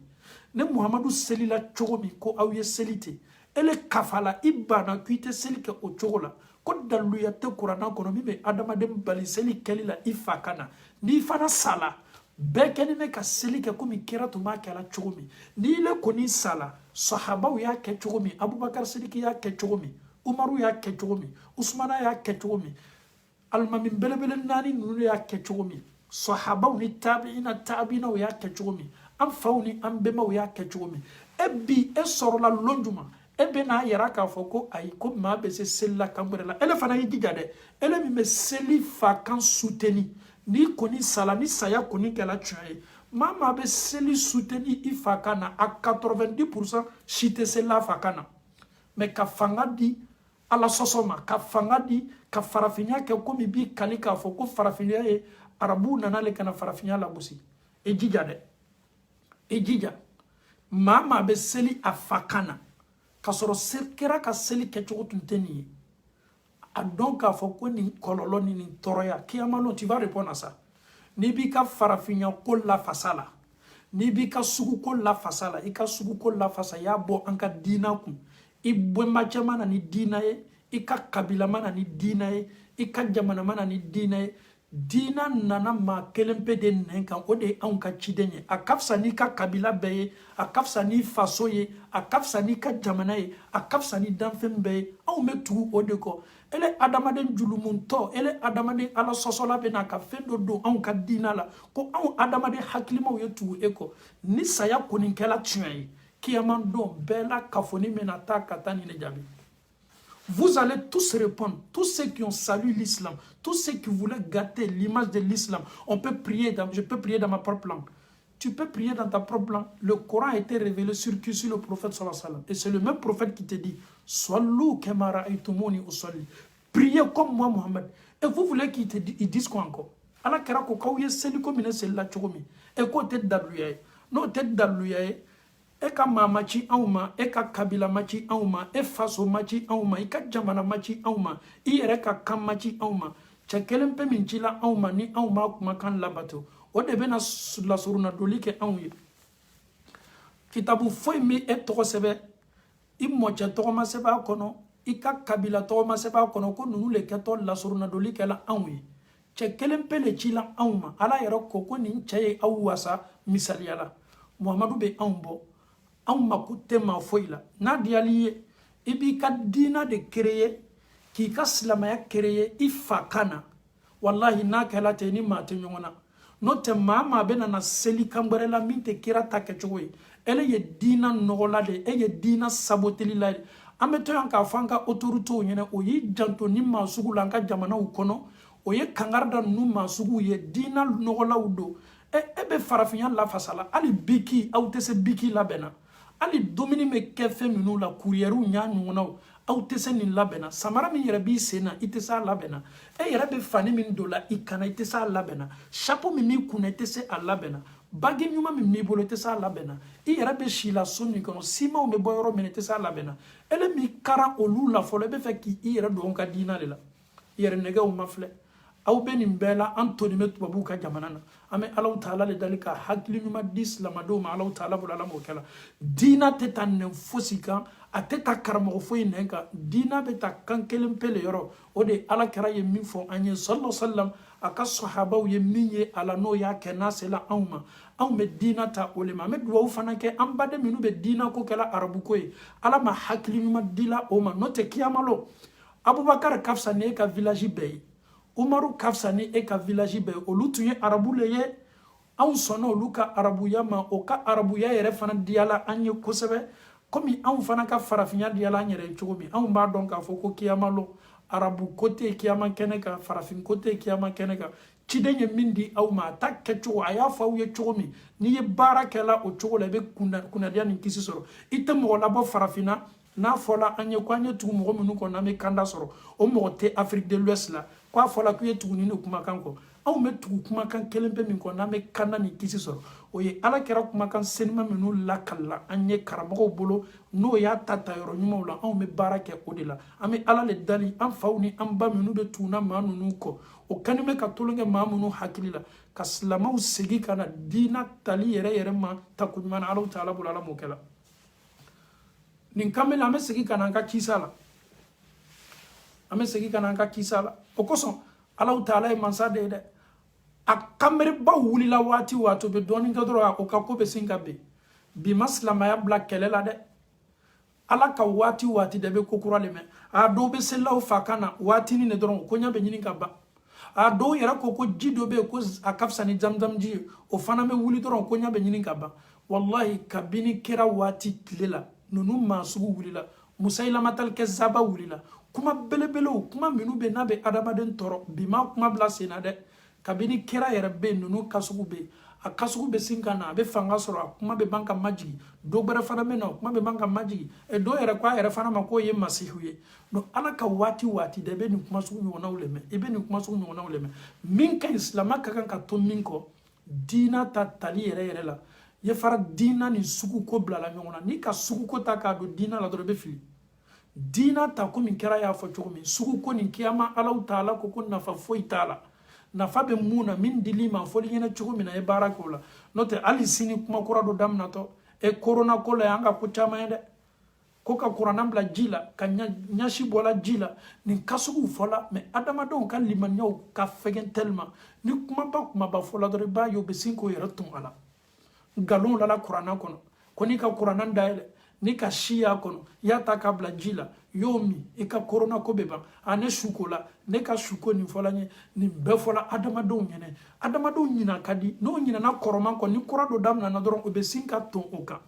Speaker 1: ne muhammadu seli la chogomi ko awye selite ele kafala ibana kite seli ke o chogola ko dalu ya te qur'ana kono mi adama dem bali seli keli la ifakana ni fana sala bekeni me ka seli ke ko mi kera to ma kala chogomi ni le koni sala sahaba ya ke chogomi abubakar sidiki ya ke chogomi umaru ya ke chogomi usmana ya ke chogomi almamin belebele nani nunu ya kechomi sahabaw ni tabiina ya kechomi am fawni am bema ya kechomi ebi e sorola lonjuma ebe na yara ka foko ay ko ma be se sella kambrela ele fana yi gigade ele mi me seli fa kan souteni ni koni sala ni saya koni kala tue mama be seli souteni ifa kana a 90% chite sella fa kana me ka fanga di ala sosoma ka fanga di ka farafinya ke komi bi kali ka foko farafinya e arabu nanale kana farafinya la busi e jija mama be seli afakana ka soro serkera ka seli ke chokunteni a donc ka foko ni kololo ni toroya kiyamalo tu vas répondre à ça ni bi ka farafinya ko la fasala ni bi ka sugu ko la fasala i ka sugu ko la fasa ya bo anka dina ku i bwemba chamana ni dina ye i ka kabila mana ni dina ye i ka jamana mana ni dina ye dina nana ma kelempe de nenkan o de anw ka ciden ye a kafsa ni ka kabila bɛɛ ye a kafsa ni faso ye a kafsa ni ka jamana ye a kafsa ni danfɛn bɛɛ ye anw bɛ tugu o de kɔ ele adamaden julumuntɔ ele adamaden ala sɔsɔla bɛ na ka fɛn dɔ don anw ka dina la ko anw adamaden hakilimaw ye tugu e kɔ ni saya kɔni kɛla tiɲɛ ye Kiamando, Bella, Kafoni, Menata, Katani, Nejabi. Vous allez tous répondre, tous ceux qui ont salué l'islam, tous ceux qui voulaient gâter l'image de l'islam. On peut prier, je peux prier dans ma propre langue. Tu peux prier dans ta propre langue. Le Coran a été révélé sur qui? Sur le prophète sallallahu alayhi wa sallam. Et c'est le même prophète qui te dit, Swallou kemara aitumoni usalli. Priez comme moi, Mohammed. Et vous voulez qu'ils disent quoi encore? Allah kera ko kawye seli ko mine seli la chogomi. Et ko tête daluyaye. No tête daluyaye. E ka mamachi auma, e ka kabila machi auma, e faso machi auma, e ka jamana machi auma, i yere ka kam machi auma. Cɛ kelen pe min cila auma ni auma kumakan labato. O de bena la suruna doli ke anw ye. Kitabu foyi mi e tɔgɔ sɛbɛ, i mɔcɛ tɔgɔma sɛbɛ a kɔnɔ, i ka kabila tɔgɔma sɛbɛ a kɔnɔ ko nunu le kɛtɔ la suruna doli kɛla anw ye. Cɛ kelen pe le cila anw ma. Ala yɛrɛ ko nin cɛ ye aw wasa misaliyala. Muhamadu be anw bɔ. Anw mako tɛ maa foyi la. N'a diyali ye, i b'i ka diina de créer, k'i ka silamaya créer i fa kan na. Wallahi n'a kɛla ten ni maa tɛ ɲɔgɔn na. N'o tɛ maa bɛ na seli kan wɛrɛ la min tɛ kira ta kɛcogo ye. Ele ye diina nɔgɔla de, e ye diina sabotelila de. An bɛ to yan k'a fɔ an ka autoritéw ɲɛna, o y'i janto ni maa sugu la an ka jamanaw kɔnɔ, o ye kangari da ninnu maa suguw ye, diina nɔgɔlaw don. E bɛ farafinya lafasala, hali biki aw tɛ se biki labɛnna. Ali domini me kɛ fɛn minnu la courrièrew ɲa ɲɔgɔnnaw aw tɛ se nin labɛnna. Samara min yɛrɛ b'i sen na i tɛ se a labɛnna. E yɛrɛ bɛ fani min don la i kana i tɛ se a labɛnna. Chapeau min b'i kunna i tɛ se a labɛnna. Bagi ɲuman min b'i bolo i tɛ se a labɛnna. I yɛrɛ bɛ si la so min kɔnɔ simanw bɛ bɔ yɔrɔ min i tɛ se a labɛnna. Ele min kara olu la fɔlɔ i bɛ fɛ k'i yɛrɛ don ka diina de la. Yɛrɛ nɛgɛw ma filɛ. Aw bɛ nin bɛɛ la an toni bɛ tubabuw ka jamana na. An bɛ Alahu Taala le dali ka hakili ɲuman di silamadenw ma. Alahu Taala bolo Ala m'o kɛ la. Diina tɛ taa nɛn fosi kan, a tɛ taa karamɔgɔ foyi nɛn kan. Diina bɛ taa kan kelen pe le yɔrɔ. O de Ala kɛra ye min fɔ an ye sallallahu alaihi wa sallam, a ka sahabaw ye min ye Ala n'o y'a kɛ n'a sela anw ma. Anw bɛ diina ta o le ma. An bɛ duwawu fana kɛ an baden minnu bɛ diina ko kɛla arabu ko ye. Ala ma hakili ɲuman dila o ma. N'o tɛ kiyamalo Abubakar ka fisa ni e ka village bɛɛ ye. Umaru ka fisa ni e ka village bɛɛ ye. Olu tun ye arabu le ye. Anw sɔnna olu ka arabuya ma. O ka arabuya yɛrɛ fana diyala an ye kosɛbɛ. Komi anw fana ka farafinya diyala an yɛrɛ ye cogo min. Anw b'a dɔn k'a fɔ ko kiyamalo arabu ko tɛ kiyama kɛnɛ kan, farafin ko tɛ kiyama kɛnɛ kan. Ciden ye min di aw ma a ta kɛcogo a y'a fɔ aw ye cogo min. N'i ye baara kɛla o cogo la i bɛ kunnadiya ni kisi sɔrɔ. I tɛ mɔgɔ labɔ farafinna. N'a fɔla an ye ko an ye tugu mɔgɔ minnu kɔ n'an bɛ kanda sɔrɔ o mɔgɔ tɛ Afrique de l'Ouest la k'a fɔla k'u ye tugu ni kumakan kɔ. Anw bɛ tugu kumakan kelen pe min kɔ n'an bɛ kanda ni kisi sɔrɔ o ye Ala kɛra kumakan senima minnu lakalila an ye karamɔgɔw bolo n'o y'a ta yɔrɔ ɲumanw la anw bɛ baara kɛ o de la. An bɛ Ala le dali an faw ni an ba minnu bɛ tuguna maa ninnu kɔ o kani bɛ ka tulonkɛ maa minnu hakili la ka silamɛw segin ka na diina tali yɛrɛ ma takoɲuman na. Alahu Taala bolo Ala m'o kɛ la. Nin kamele an bɛ segin ka na an ka kisa la. An bɛ segin ka na an ka kisa la. O kosɔn Alahu Taala ye mansa de ye dɛ. A kanbɛrɛba wulila waati o waati o bɛ dɔɔnin kɛ dɔrɔn o ka ko bɛ sin ka ben. Bi ma silamɛya bila kɛlɛ la dɛ. Ala ka waati o waati de bɛ ko kura le mɛn. A dɔw bɛ selilaw fa kan na waatinin de dɔrɔn o koɲɛ bɛ ɲini ka ban. A dɔw yɛrɛ ko ji dɔ bɛ yen ko a ka fisa ni zamzam ji ye o fana bɛ wuli dɔrɔn o koɲɛ bɛ ɲini ka ban. Wallahi kabini kɛra waati tile la ninnu maa sugu wulila. Musayilamatali kɛ zaba wulila. Kuma belebelew kuma minnu bɛ n'a bɛ adamaden tɔɔrɔ bi ma kuma bila sen na dɛ. Kabini kɛra yɛrɛ bɛ yen ninnu kasugu bɛ yen. A kasugu bɛ sin ka na a bɛ fanga sɔrɔ a kuma bɛ ban ka majigi. Dɔw wɛrɛ fana bɛ na o kuma bɛ ban ka majigi. Dɔw yɛrɛ ko a yɛrɛ fana ma k'o ye masihu ye. Donc Ala ka waati o waati de i bɛ nin kuma sugu ɲɔgɔnnaw lamɛn. I bɛ nin kuma sugu ɲɔgɔnnaw lamɛn. Min ka ɲi silamɛ ka kan ka to min kɔ diina ta tali yɛrɛ la. Ye fara diina ni sugu ko bila la ɲɔgɔn na. N'i ka sugu ko ta k'a don diina la dɔrɔn i bɛ fili. Diina ta komi kɛra y'a fɔ cogo min sugu ko nin kiyama Alahu Taala ko nafa foyi t'a la. Nafa bɛ mun na min dili ma fɔli ɲɛna cogo min na e baara k'o la. N'o tɛ hali sini kuma kura dɔ daminatɔ corona ko la y'an ka ko caman ye dɛ. Ko ka kuranna bila ji la ka ɲasi bɔla ji la nin kasugu fɔla mais adamadenw ka limaniyaw ka fɛgɛn tellement ni kumaba fɔla dɔrɔn i b'a ye o bɛ sin k'o yɛrɛ tun a la. Nkalon lala kuranna kɔnɔ ko n'i ka kuranna dayɛlɛ n'i ka si y'a kɔnɔ i y'a ta k'a bila ji la y'o min i ka korona ko bɛ ban a ne su ko la ne ka su ko nin fɔla n ye nin bɛɛ fɔla adamadenw ɲɛna adamadenw ɲina ka di n'o ɲinana kɔrɔman kɔ ni kura dɔ daminɛna dɔrɔn o bɛ sin ka ton o kan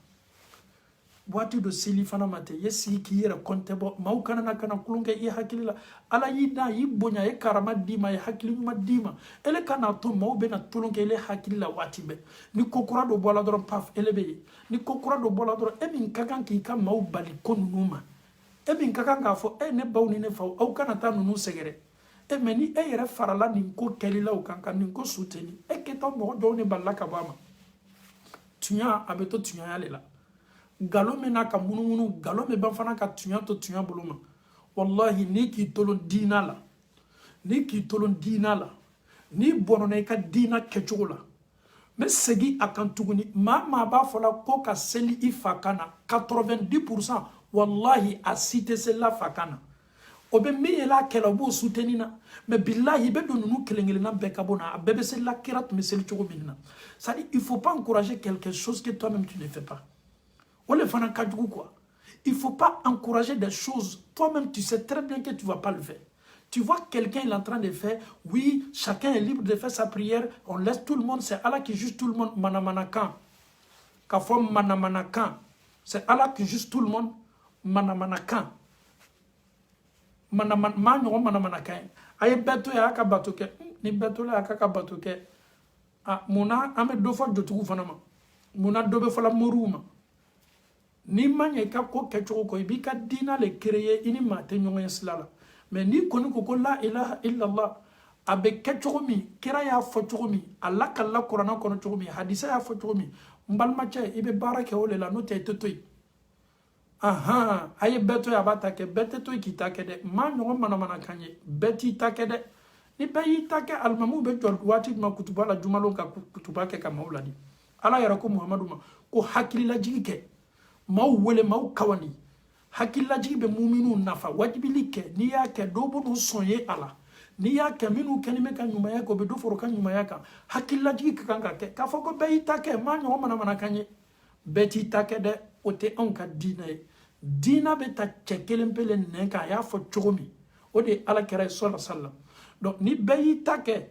Speaker 1: waati do seli fana mate yesi ki yere konte bo maw kana kana kulunge i hakili la ala yida yi bonya e karama dima e hakili ma dima ele kana to maw be na tulunge ele hakili la waati be ni kokura do bola do paf ele be ni kokura do bola do e min kakan ki ka maw bali konuma e min kakan ga fo e ne baw ni ne faw aw kana ta nunu segere e meni e yere farala ni ko kelila o kan kan ni ko suteni e keto mo do ne balla ka bama tunya abeto tunya yale la galo mena ka munumunu galo me ban fana ka tunya to tunya buluma wallahi ni ki tolon dina la ni bono ne ka dina kechola me segi akan tuguni ma ba fola ko ka seli ifakana 90% wallahi a cité celle fakana obe mi la kela bo soutenina mais billahi be do nunu kelengelena be kabona bebe celle kirat me seli chogo binna ça dit il faut pas encourager quelque chose que toi-même tu ne fais pas. Quoi. Il ne faut pas encourager des choses. Toi-même, tu sais très bien que tu ne vas pas le faire. Tu vois quelqu'un est en train de faire, oui, chacun est libre de faire sa prière, on laisse tout le monde, c'est Allah qui juge tout le monde, manamanakan. Kafom manamanakan. C'est Allah qui juge tout le monde, manamanakan. Manamanakan. Aye beto ya aka batoke, ni beto la aka batoke. Ah, muna ame do fois de tout fanama. Muna dobe fala moruma. Ni manye ka ko kecho ko ibika dina le créer ini mate nyonga slala mais ni konu ko la ilaha illa allah abe kecho mi kira ya focho mi alla kala qur'ana kono cho mi hadisa ya focho mi mbalma che ibe barake ole la note totoy aha aye beto ya batake bete toy kitake de ma nyonga mana kanye beti take de ni bayi take almamu be jor wati ma kutuba la jumalo ka kutuba ke ka mauladi ala yara ko muhammadu ma ko hakili la jigike maw wele maw kawani hakilla jibe mu'minu nafa wajibili ke ni yake dobo no sonye ala ni yake minu kenime kan nyuma yako be do foro kan nyuma yaka hakilla jigi kanga ke ka foko be itake ma nyo mana kanye beti take de ote onka dina be ta chekelen pele nenka ya fo chogomi ode ala kere sallallahu alaihi wasallam donc ni be itake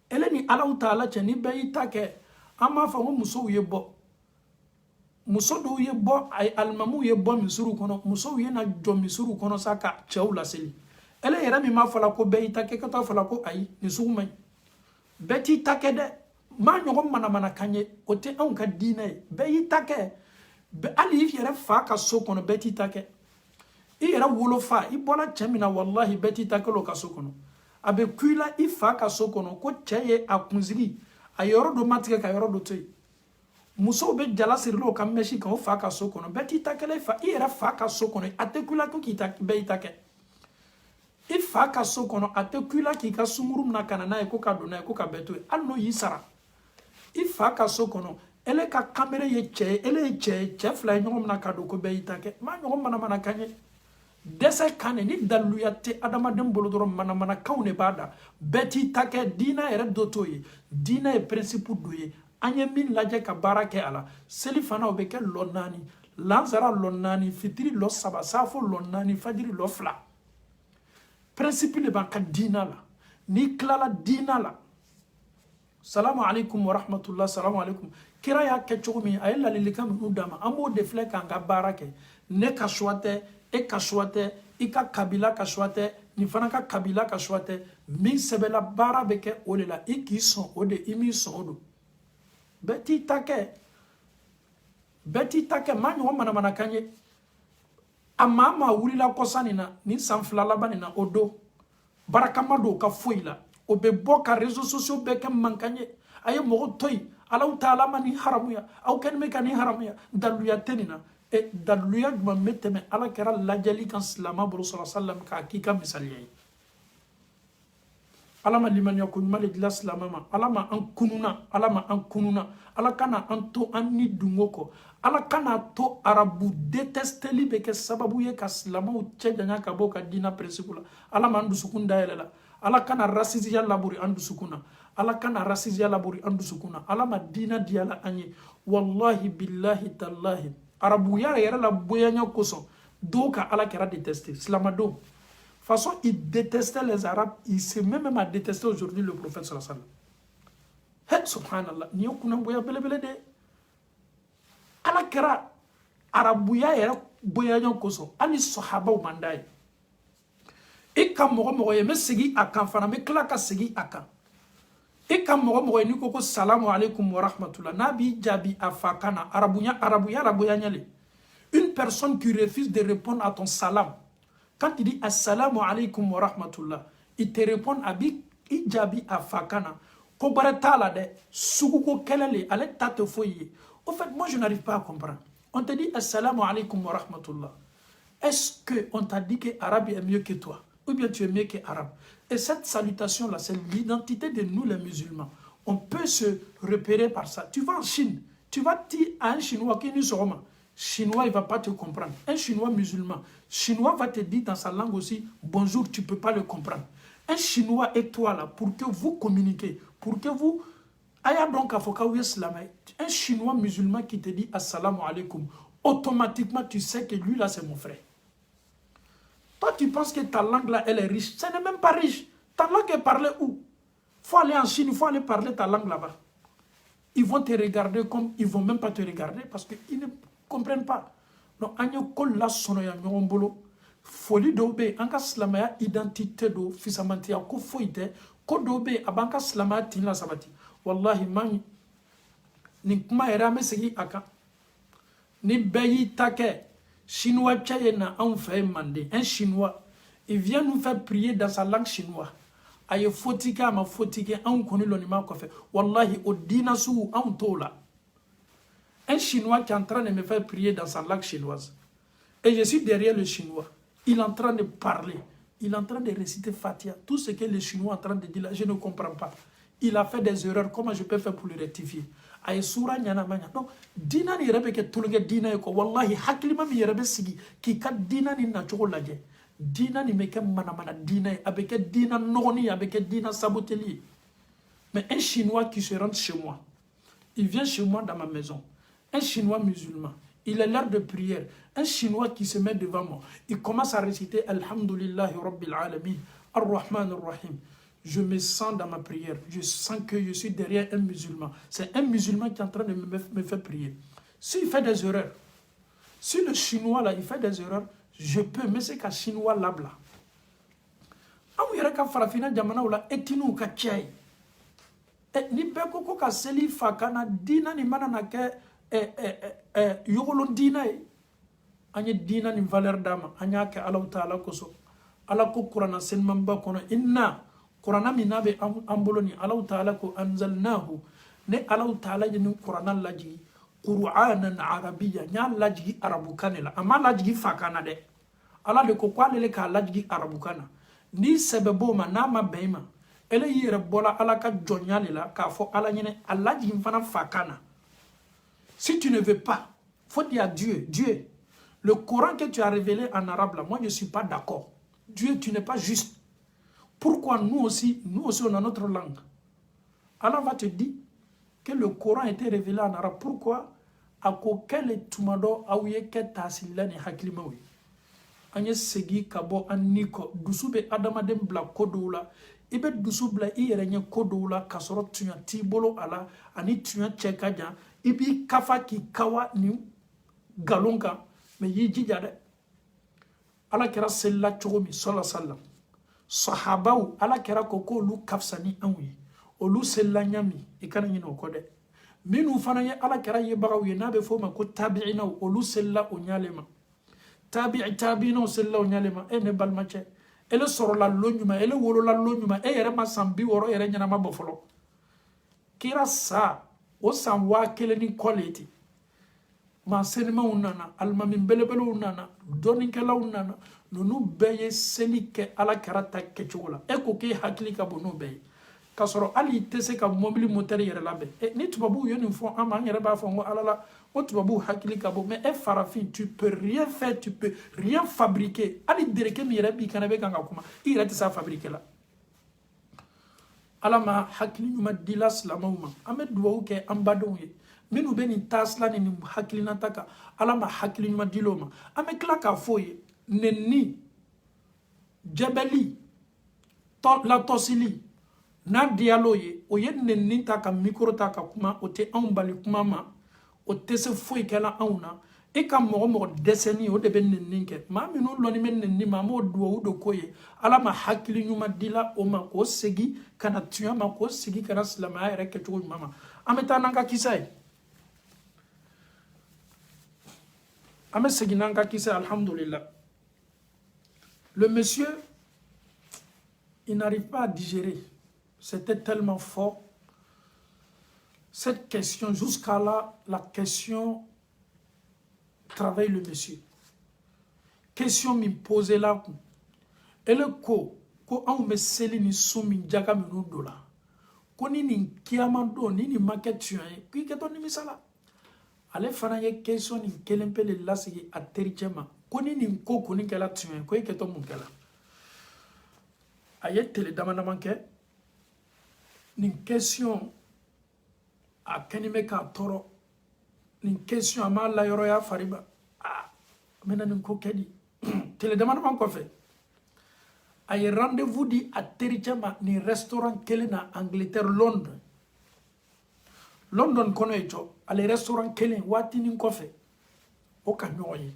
Speaker 1: ele ni ala taala che ni be itake ama fa mo muso yebo muso do ye bo ay almamu ye bo misuru kono muso ye na jo misuru kono saka chewla seli ele yera mi ma fala ko be itake ka ta fala ko ay ni sugumay beti take de ma nyogo mana kanye ote on ka dine be itake be ali yera fa ka so kono beti take i yera wolo fa i bona chamina wallahi beti take lo ka so kono abe kuila i fa ka so kono ko cheye akunzili ayoro do matike ka yoro do toy muso be jala sirlo kam meshi ka fa ka so kono beti takele fa ira fa ka so kono atekula ko kita be itake i fa ka so kono atekula ki ka sumurum na kana na ko ka do na ko ka beto alno yisara i fa ka so kono ele ka kamera ye che ele che fly nyom na ka do ko be itake ma nyom mana kanye dese kane ni daluyate adama dem bolodoro mana kaune bada beti take dina ere dotoye dina e principe doye anye min laje ka barake ala seli fana obeke lonani lanzara lonani fitiri lo saba safo lonani fajiri lo fla principe le banka dina la ni klala dina la salamu alaikum wa rahmatullah salamu alaikum kira ya ke chogumi ayella lilikam udama amo de fle kanga barake ne ka swate e ka swate ika kabila ka swate ni fana ka kabila ka swate min sebela bara beke olela iki son ode imi son odo beti take manyo mana kanye amama wulila kosanina ni sanflala banina odo barakamado ka foila obe boka réseaux sociaux beke mankanye aye mogo toy ala taala mani haramuya au ken me kani haramuya daluya tenina e daluya duma meteme ala kera lajali kan salama buru sallallahu alaihi wasallam ka hakika misaliye alama liman yakun malik laslamama alama an kununa ala kana anto anni dungoko ala kana to arabu detesteli beke sababu ye kaslama uchejanya kaboka dina principula alama andu sukunda yelela ala kana rasizia laburi andu sukuna ala kana rasizia laburi andu sukuna alama dina diala anye wallahi billahi tallahi arabu yara la boyanya koso doka ala kera detester slamado façon, il détestait les Arabes. Il s'est même à détester aujourd'hui le prophète sallallahu alayhi wa sallam. Subhanallah. Ni okuna boya bele de. Ala kera arabuya yɛrɛ boyaɲɔ kosɔn hali sahabaw man d'a ye i ka mɔgɔ ye n bɛ segin a kan fana n bɛ tila ka segin a kan i ka mɔgɔ ye n'i ko ko salamu alaikum wa rahmatullah n'a b'i jaabi a fa kan na arabuya la boyaɲɛ le. Une personne qui refuse de répondre à ton salam, quand il dit assalamu alaikum wa rahmatullah, il te répond à bi ijabi a fakana. Kobarata la de suguko kelele ale tate foye. Au fait, moi je n'arrive pas à comprendre. On te dit assalamu alaikum wa rahmatullah. Est-ce que on t'a dit que arabe est mieux que toi ou bien tu es mieux que arabe? Et cette salutation là, c'est l'identité de nous les musulmans. On peut se repérer par ça. Tu vas en Chine, tu vas dire à un Chinois qui nous sommes Chinois, il ne va pas te comprendre. Un Chinois musulman, Chinois va te dire dans sa langue aussi, bonjour, tu ne peux pas le comprendre. Un Chinois et toi là, pour que vous communiquez, pour que vous... Un Chinois musulman qui te dit assalamu alaikum, automatiquement tu sais que lui là c'est mon frère. Toi tu penses que ta langue là elle est riche, ce n'est même pas riche. Ta langue est parlée où? Il faut aller en Chine, il faut aller parler ta langue là-bas. Ils vont te regarder comme ils ne vont même pas te regarder parce qu'ils ne comprennent pas. Donc, anyo kolla sono ya nyombolo folie dobe anka slamaya identité do fisamantia ko foite ko dobe abanka slamaya tinla sabati wallahi man ni kuma era mesegi aka ni bayi take chinois tchayena en fait mandé un chinois il vient nous faire prier dans sa langue chinoise aye fotika ma fotika an koni lonima ko fait wallahi o dina su an tola. Un Chinois qui est en train de me faire prier dans sa langue chinoise. Et je suis derrière le Chinois. Il est en train de parler. Il est en train de réciter Fatiha. Tout ce que le Chinois est en train de dire là, je ne comprends pas. Il a fait des erreurs. Comment je peux faire pour le rectifier? Aye sura nyana manya. Donc, dina ni rebe ke tulunge dina yako. Wallahi, haklima mi rebe sigi. Ki ka dina ni na choko laje. Dina ni meke mana dina. Abeke dina noni. Abeke dina saboteli. Mais un Chinois qui se rentre chez moi. Il vient chez moi dans ma maison. Un Chinois musulman, il est l'heure de prière. Un Chinois qui se met devant moi, il commence à réciter Alhamdulillahi Rabbil Alamin, Ar-Rahman Ar-Rahim. Je me sens dans ma prière. Je sens que je suis derrière un musulman. C'est un musulman qui est en train de me faire prier. S'il fait des erreurs, si le Chinois là, il fait des erreurs, je peux, mais c'est qu'un Chinois là-bas. Ah oui, il y a un farafina jamana ou là, etinu ka tchai. Ni beko ko ka seli fakana dina ni mana na ke yogolon dina e anye dina ni valeur dama anya ke Allah taala koso ala ko qur'ana sen mamba kono inna qur'ana minabe amboloni Allah taala ko anzalnahu ne Allah taala ni qur'ana laji qur'anan arabiyya nya laji arabu kanela ama laji fakana de ala de ko kwale le ka laji arabu kana ni sebebo ma na ma beima ele yere bola ala ka jonyale la ka fo ala nyene alaji mfana fakana. Si tu ne veux pas, faut dire à Dieu, Dieu, le Coran que tu as révélé en arabe là, moi je ne suis pas d'accord. Dieu, tu n'es pas juste. Pourquoi nous aussi on a notre langue? Allah va te dire que le Coran a été révélé en arabe. Pourquoi? A ko kele tumado awye ke tasilani haklimawi. Anye segi kabo aniko dusube adama dem bla kodola. Ibe dusubla iyerenye kodola kasoro tunya tibolo ala ani tunya chekaja. Ibi kafa ki kawa ni galonga me yiji jade ala kera sella chogomi sallallahu alaihi wasallam sahabaw ala kera koko lu kafsani anwi olu sella nyami ikana nyino kode minu fana ye ala kera ye bagaw ye nabe foma ko tabi'ina olu sella onyalema tabi'ina sella onyalema ene balmache ele soro la lonyuma ele wolo la lonyuma e yere masambi woro yere nyana mabofolo kira sa o san wa keleni quality ma senema unana alma min belebele unana doni kala unana nunu beye selike ala karata kechola eko ke hakili ka bono beye kasoro ali tese ka mobile moteur yere labe ni tubabu yoni fo ama yere ba fo ngo alala o tubabu hakili ka bo mais farafin tu peux rien faire, tu peux rien fabriquer ali dereke mi yere bi kanabe kanga kuma ira tisa fabriquer la alama hakili nyuma dilas la mauma amed duwa ke ambadon ye minu beni tasla ni hakili nataka alama hakili nyuma diloma ame klaka foye nenni jabali la tosili na dialo ye o ye nenni taka micro taka kuma o te ambali kuma ma o te se foye kala auna Et quand moi décennie au début de ninke, ma minu loni men ni ma mo duo do koye ala ma hakili nyuma dila o ma ko segi kana tuya ma ko segi kana slama ayre ke to mama ameta nanga kisay ame segi nanga kisay alhamdulillah. Le monsieur il n'arrive pas à digérer, c'était tellement fort cette question jusqu'à là la question travaille le monsieur. Question me posée là. Et le ko on me seli ni sumi jaga minu dola. Ko ni kiamando ni market tuye. Qui que ton ni misala. Ale fana ye question ni kelempe le lasigi a terichema. Ko ni ko koni kala tuye. Ko que ton mun kala. Aye tele damana manke. Ni question a kenime ka toro. Ni question ama la yoro ya fariba. Ah, mena ni ko kedi. Tele demande man ko fait. Ay rendez-vous di a terichama ni restaurant kele na Angleterre Londres. London kono echo ale restaurant kele wati ni ko fait. O ka nyoyi.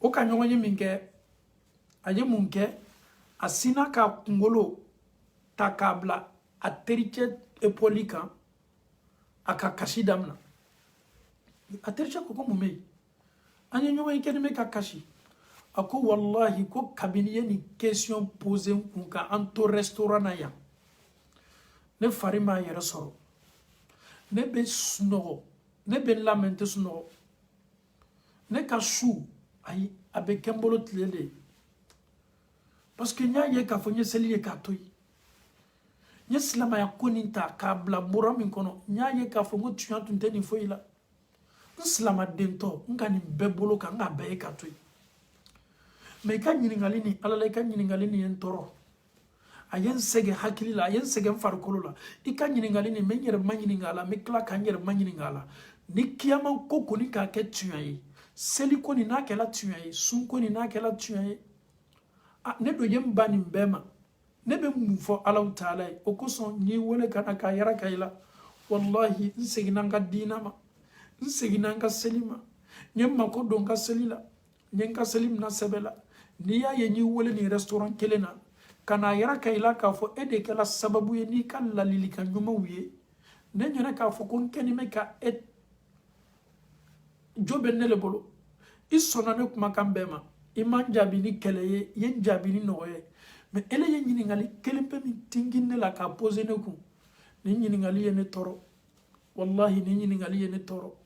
Speaker 1: O ka nyoyi minke aye munke asina ka ngolo takabla a teriche epolika aka kashidamna. Aterisha ko mumei anya nyoma ikene me kakashi ako wallahi ko kabiniye ni question posée kunka anto restaurant na ya ne farima yere soro ne be snogo ne be lamente snogo ne ka chou ay abe kembolo tlele parce que nya ye ka fonye seli ka toy nya slama ya koninta ka bla buram kono nya ye ka fongo tuantu nteni foila Slama dento ngani bebolo ka nga be ka toy me ka nyiningali ni alala ka nyiningali ni entoro ayen sege hakili la ayen sege farkolo la ika nyiningali ni menyere manyiningala me kla ka nyere manyiningala ni kiyama ko koni ka ke tuyayi seli ko ni na ke la tuyayi sun ko ni na ke la tuyayi a ne do yem bani bema ne be mu fo alaw taala o ko son ni wole kana ka yara kayla wallahi nsegi nanga dinama nseginanga selima nyemma ko donga selila nyenga selim na sebela ni ya yenyi wole ni restaurant kelena kana yara kayla ka fo ede kala sababu ye ni kan la lilika nyuma wiye ne nyana ka fo kon kenime ka et jobe nele bolo isona ne kuma kambema iman jabi ni keleye yen jabi ni noye me ele yen nyini ngali kelempe mi tingine la ka pose ne ku ni nyini ngali ye ne toro wallahi ni nyini ngali ye ne toro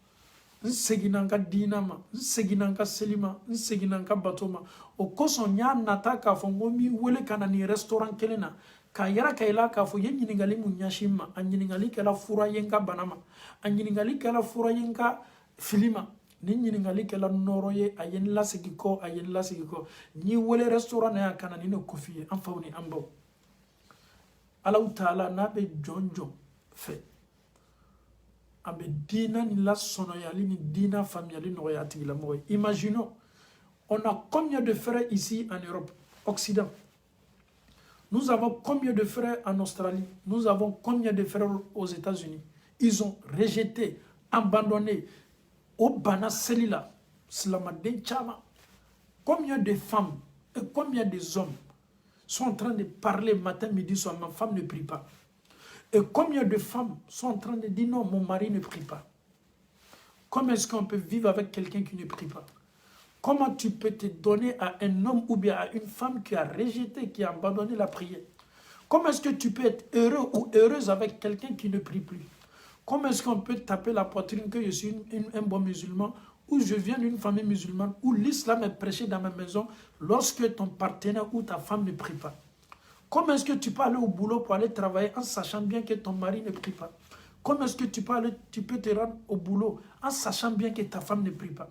Speaker 1: nseginanga dinama nseginanga selima nseginanga batoma o koso nya nataka fongo mi wele kana ni restaurant kelena ka yara kayla ka fo yen nyingali mu nyashima anyingali kala fura yenga banama anyingali kala fura yenga filima ni nyingali kala noroye ayen lasigiko ni wele restaurant ya kana ni no kofiye an fawni ambaw Allah taala na be jonjo fe abe dina ni la sonoyali ni dina familiali noyati la moy. Imaginons, on a combien de frères ici en Europe, Occident? Nous avons combien de frères en Australie? Nous avons combien de frères aux États-Unis? Ils ont rejeté, abandonné, au bana selila, slamaden chama. Combien de femmes et combien de hommes sont en train de parler matin, midi, soir, ma femme ne prie pas. Et combien de femmes sont en train de dire non, mon mari ne prie pas. Comment est-ce qu'on peut vivre avec quelqu'un qui ne prie pas? Comment tu peux te donner à un homme ou bien à une femme qui a rejeté, qui a abandonné la prière? Comment est-ce que tu peux être heureux ou heureuse avec quelqu'un qui ne prie plus? Comment est-ce qu'on peut taper la poitrine que je suis un bon musulman ou je viens d'une famille musulmane où l'islam est prêché dans ma maison lorsque ton partenaire ou ta femme ne prie pas? Comment est-ce que tu peux aller au boulot pour aller travailler en sachant bien que ton mari ne prie pas? Comment est-ce que tu peux te rendre au boulot en sachant bien que ta femme ne prie pas?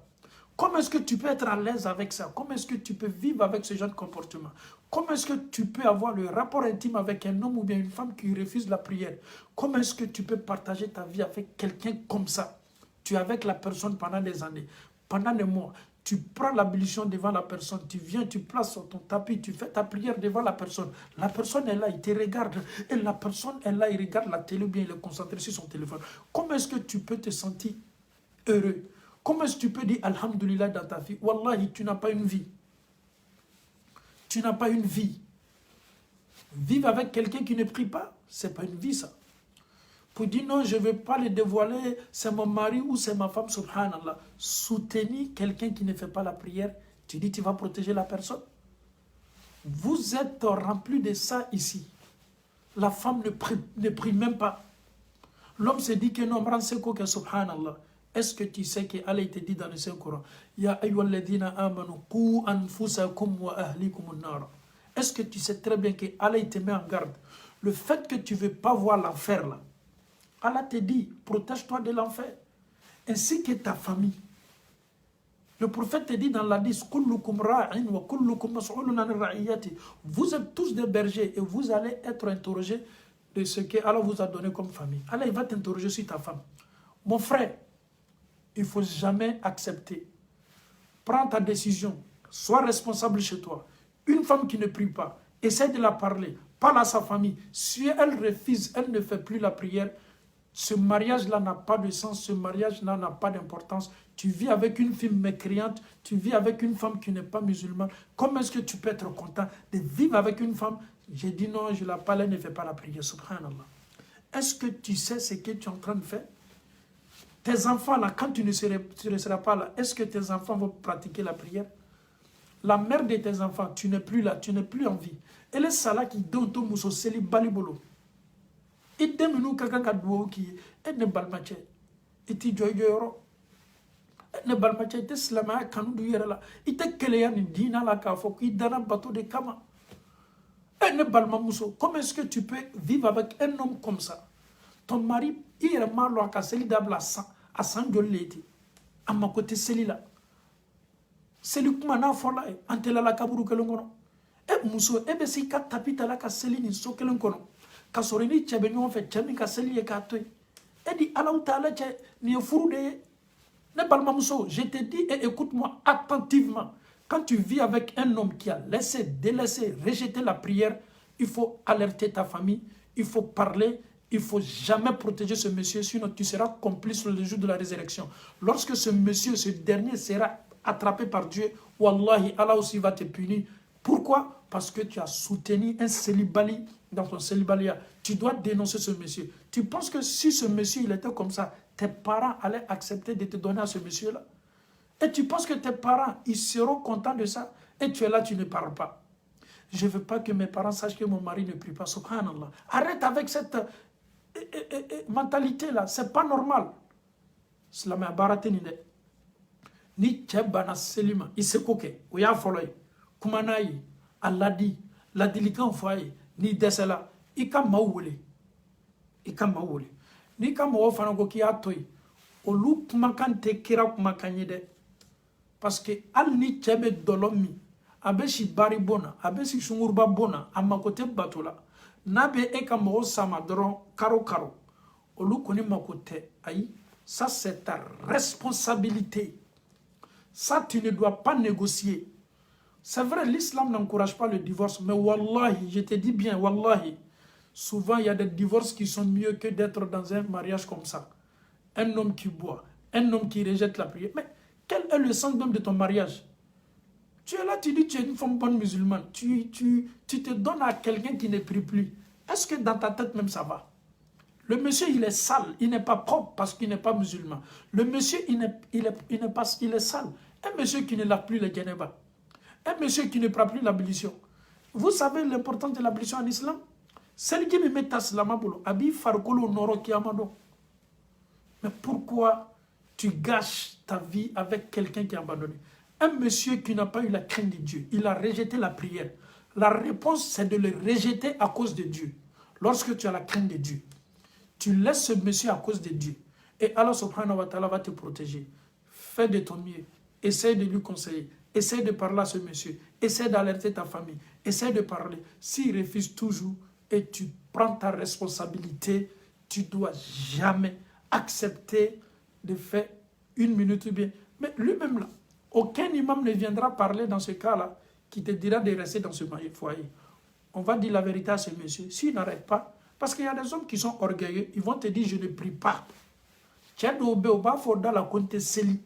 Speaker 1: Comment est-ce que tu peux être à l'aise avec ça? Comment est-ce que tu peux vivre avec ce genre de comportement? Comment est-ce que tu peux avoir le rapport intime avec un homme ou bien une femme qui refuse la prière? Comment est-ce que tu peux partager ta vie avec quelqu'un comme ça? Tu es avec la personne pendant des années, pendant des mois. Tu prends l'ablution devant la personne, tu viens, tu places sur ton tapis, tu fais ta prière devant la personne. La personne est là, il te regarde. Et la personne est là, il regarde la télé ou bien il est concentré sur son téléphone. Comment est-ce que tu peux te sentir heureux? Comment est-ce que tu peux dire Alhamdulillah dans ta vie? Wallahi, tu n'as pas une vie. Tu n'as pas une vie. Vivre avec quelqu'un qui ne prie pas, ce n'est pas une vie ça. Pour dire non, je ne veux pas le dévoiler, c'est mon mari ou c'est ma femme, subhanallah. Soutenir quelqu'un qui ne fait pas la prière, tu dis tu vas protéger la personne. Vous êtes remplis de ça ici. La femme ne prie même pas. L'homme se dit que non, que subhanallah. Est-ce que tu sais qu'Allah te dit dans le Saint-Coran, Ya ayyuhalladhina amanu qu anfusakum wa ahlikum an-nar. Est-ce que tu sais très bien qu'Allah te met en garde? Le fait que tu ne veux pas voir l'enfer là, Allah te dit, protège-toi de l'enfer, ainsi que ta famille. Le prophète te dit dans l'hadith, vous êtes tous des bergers et vous allez être interrogés de ce que Allah vous a donné comme famille. Allah il va t'interroger sur ta femme. Mon frère, il ne faut jamais accepter. Prends ta décision, sois responsable chez toi. Une femme qui ne prie pas, essaie de la parler, parle à sa famille. Si elle refuse, elle ne fait plus la prière, ce mariage-là n'a pas de sens, ce mariage-là n'a pas d'importance. Tu vis avec une fille mécréante, tu vis avec une femme qui n'est pas musulmane. Comment est-ce que tu peux être content de vivre avec une femme? J'ai dit non, je la parle, elle ne fait pas la prière, subhanallah. Est-ce que tu sais ce que tu es en train de faire? Tes enfants, là, quand tu ne seras pas là, est-ce que tes enfants vont pratiquer la prière? La mère de tes enfants, tu n'es plus là, tu n'es plus en vie. Elle est ça qui donne ton mousso, c'est les balibolo. Et demain, nous, quelqu'un qui a doué qui est ne balmache. Et tu joyeux euro. Ne balmache, et slama, quand nous y là. Et te kelea ni dina la kafo, qui donne un bateau de kama. Et ne balmamousso. Comment est-ce que tu peux vivre avec un homme comme ça? Ton mari, il est malo à Kasseli d'Abla à Sanjoleti. À ma côté, celui-là. C'est lui qui m'a fait antela la kaburu kelongono. E muso e be si ka tapita la ka seli ni so kelongono. Ka sori ni chebe nyon fe chemi ka seli e ka toy. E di Allah Taala che ni furu de ne balma muso, je te dis et écoute-moi attentivement. Quand tu vis avec un homme qui a laissé, délaissé, rejeté la prière, il faut alerter ta famille, il faut parler, il ne faut jamais protéger ce monsieur, sinon tu seras complice le jour de la résurrection. Lorsque ce monsieur, ce dernier sera attrapé par Dieu, Wallahi, Allah aussi va te punir. Pourquoi? Parce que tu as soutenu un célibali dans ton célibalia. Tu dois dénoncer ce monsieur. Tu penses que si ce monsieur il était comme ça, tes parents allaient accepter de te donner à ce monsieur-là? Et tu penses que tes parents, ils seront contents de ça? Et tu es là, tu ne parles pas. Je ne veux pas que mes parents sachent que mon mari ne prie pas. Subhanallah. Arrête avec cette mentalité-là. Ce n'est pas normal. Cela m'a baraté ni tchebana selima isekoke oya foloy kumanayi aladi la dilikan foye ni desela ika mawule ni ka mawo fana ko ki atoy olu kumakan te kira kumakan ye de parce que al ni chebe dolomi abe si bari bona abe si sungurba bona amakote batola nabe e ka mawo sama doron karo olu koni makote ayi ça c'est ta responsabilité. Ça, tu ne dois pas négocier. C'est vrai, l'islam n'encourage pas le divorce, mais wallahi, je te dis bien, wallahi, souvent il y a des divorces qui sont mieux que d'être dans un mariage comme ça. Un homme qui boit, un homme qui rejette la prière. Mais quel est le sens même de ton mariage? Tu es là, tu dis tu es une femme bonne musulmane. Tu te donnes à quelqu'un qui ne prie plus. Est-ce que dans ta tête même ça va? Le monsieur, il est sale, il n'est pas propre parce qu'il n'est pas musulman. Le monsieur, il est sale. Un monsieur qui ne lave plus le djeneba. Un monsieur qui ne prend plus l'ablution. Vous savez l'importance de l'ablution en islam? Celle qui me met à slamabolo, abi farkolo noro kiamado. Mais pourquoi tu gâches ta vie avec quelqu'un qui est abandonné? Un monsieur qui n'a pas eu la crainte de Dieu, il a rejeté la prière. La réponse, c'est de le rejeter à cause de Dieu. Lorsque tu as la crainte de Dieu, tu laisses ce monsieur à cause de Dieu. Et Allah subhanahu wa ta'ala va te protéger. Fais de ton mieux. Essaie de lui conseiller. Essaie de parler à ce monsieur. Essaie d'alerter ta famille. Essaie de parler. S'il refuse toujours et tu prends ta responsabilité, tu ne dois jamais accepter de faire une minute ou bien. Mais lui-même là, aucun imam ne viendra parler dans ce cas-là qui te dira de rester dans ce foyer. On va dire la vérité à ce monsieur. S'il n'arrête pas, parce qu'il y a des hommes qui sont orgueilleux, ils vont te dire je ne prie pas. Tu as dans la compte seli.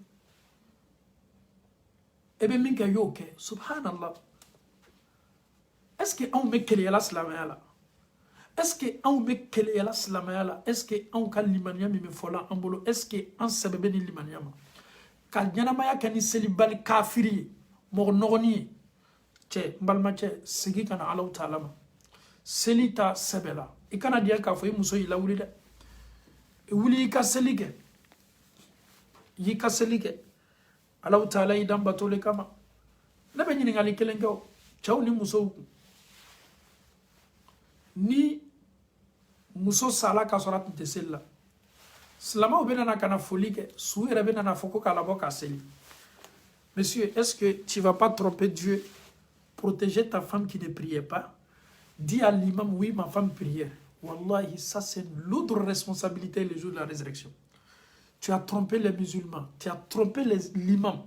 Speaker 1: ebe min kɛ y'o kɛ subhanallah. Est-ce que anw bɛ keleyala silamɛya la? Est-ce que anw bɛ keleyala silamɛya la? Est-ce que anw ka limaniya min bɛ fɔla an bolo, est-ce que an sɛbɛ bɛ ni limaniya ma? Ka ɲɛnamaya kɛ ni selibali kafiri ye, mɔgɔ nɔgɔnin ye. Cɛ, n balimacɛ, segi ka na Alahu Taala ma. Seli ta sɛbɛ la. I kana diya k'a fɔ i muso y'i lawuli dɛ. I wuli i ka seli kɛ. I y'i ka seli kɛ. Alahu Taala y'i dan bato le kama. Ne bɛ ɲininkali kelen kɛ o. Cɛw ni musow kun. Ni muso sala ka sɔrɔ a tun tɛ seli la. Silamɛw bɛ nana ka na foli kɛ. Su yɛrɛ bɛ nana fɔ ko k'a labɔ ka seli. Monsieur, est-ce que tu vas pas tromper Dieu? Protéger ta femme qui ne priait pas? Dis à l'imam, oui, ma femme priait. Wallahi, ça c'est une lourde responsabilité le jour de la résurrection. Tu as trompé les musulmans, tu as trompé l'imam.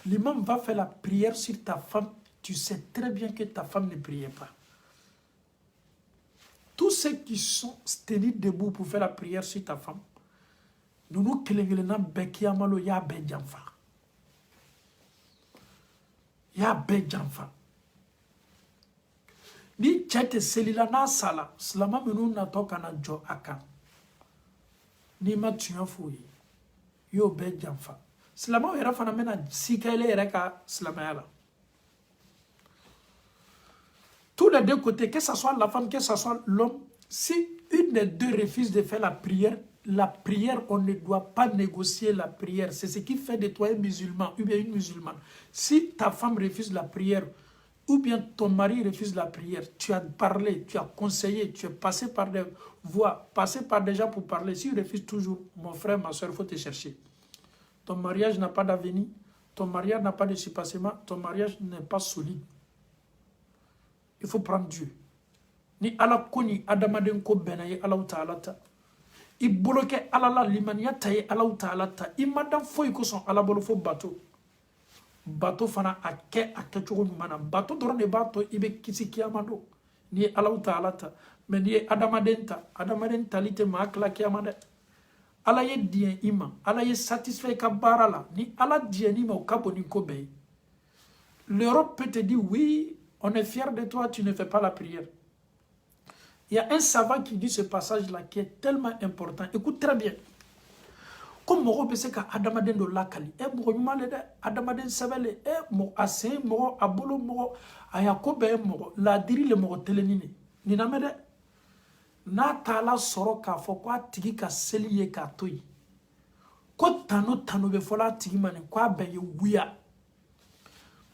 Speaker 1: L'imam va faire la prière sur ta femme. Tu sais très bien que ta femme ne priait pas. Tous ceux qui sont tenus debout pour faire la prière sur ta femme, nous nous kelengelena bekiamalo ya benjanfa. Ya benjanfa. Ni chete selila na sala, slama menu na toka na jo aka. Ni ma tuyanfouye. Yo benjanfa. Slama yera fana mena sikele yera ka slama yala. Tous les deux côtés, que ce soit la femme, que ce soit l'homme, si une des deux refuse de faire la prière, on ne doit pas négocier la prière. C'est ce qui fait de toi un musulman ou bien une musulmane. Si ta femme refuse la prière, ou bien ton mari refuse la prière, tu as parlé, tu as conseillé, tu es passé par des voies, passé par des gens pour parler. Si tu refuses toujours, mon frère, ma soeur, il faut te chercher. Ton mariage n'a pas d'avenir, ton mariage n'a pas de surpassement, ton mariage n'est pas solide. Il faut prendre Dieu. Ni ala koni adamaden ko benaye ala ta'ala ta. I bloqué ala la limaniya taye ala ta'ala ta. I madam foy ko son ala bolo fo bateau. Bateau fana a ke chogo mana. Bateau doron de bateau ibe kisi kiyamado. Ni ala ta'ala ta. Mais ni adamaden talite ma akla kiyamade. Ala ye dien ima. Ala ye satisfait ka barala. Ni ala dien ima o kaboni ko be. L'Europe peut te dire oui. On est fier de toi, tu ne fais pas la prière. Il y a un savant qui dit ce passage-là qui est tellement important. Écoute très bien. Comme Moro Bese ka Adamaden do lakali, Moro Yumale de Adamaden Sabele, Moro Ase, Moro Abolo, Moro Ayakobe, Moro, la diri le Moro Telenine. Ninamede, na tala soro ka fokwa tigi ka seliye ka toyi. Ko tano be fola tigi mane kwa beye wuya.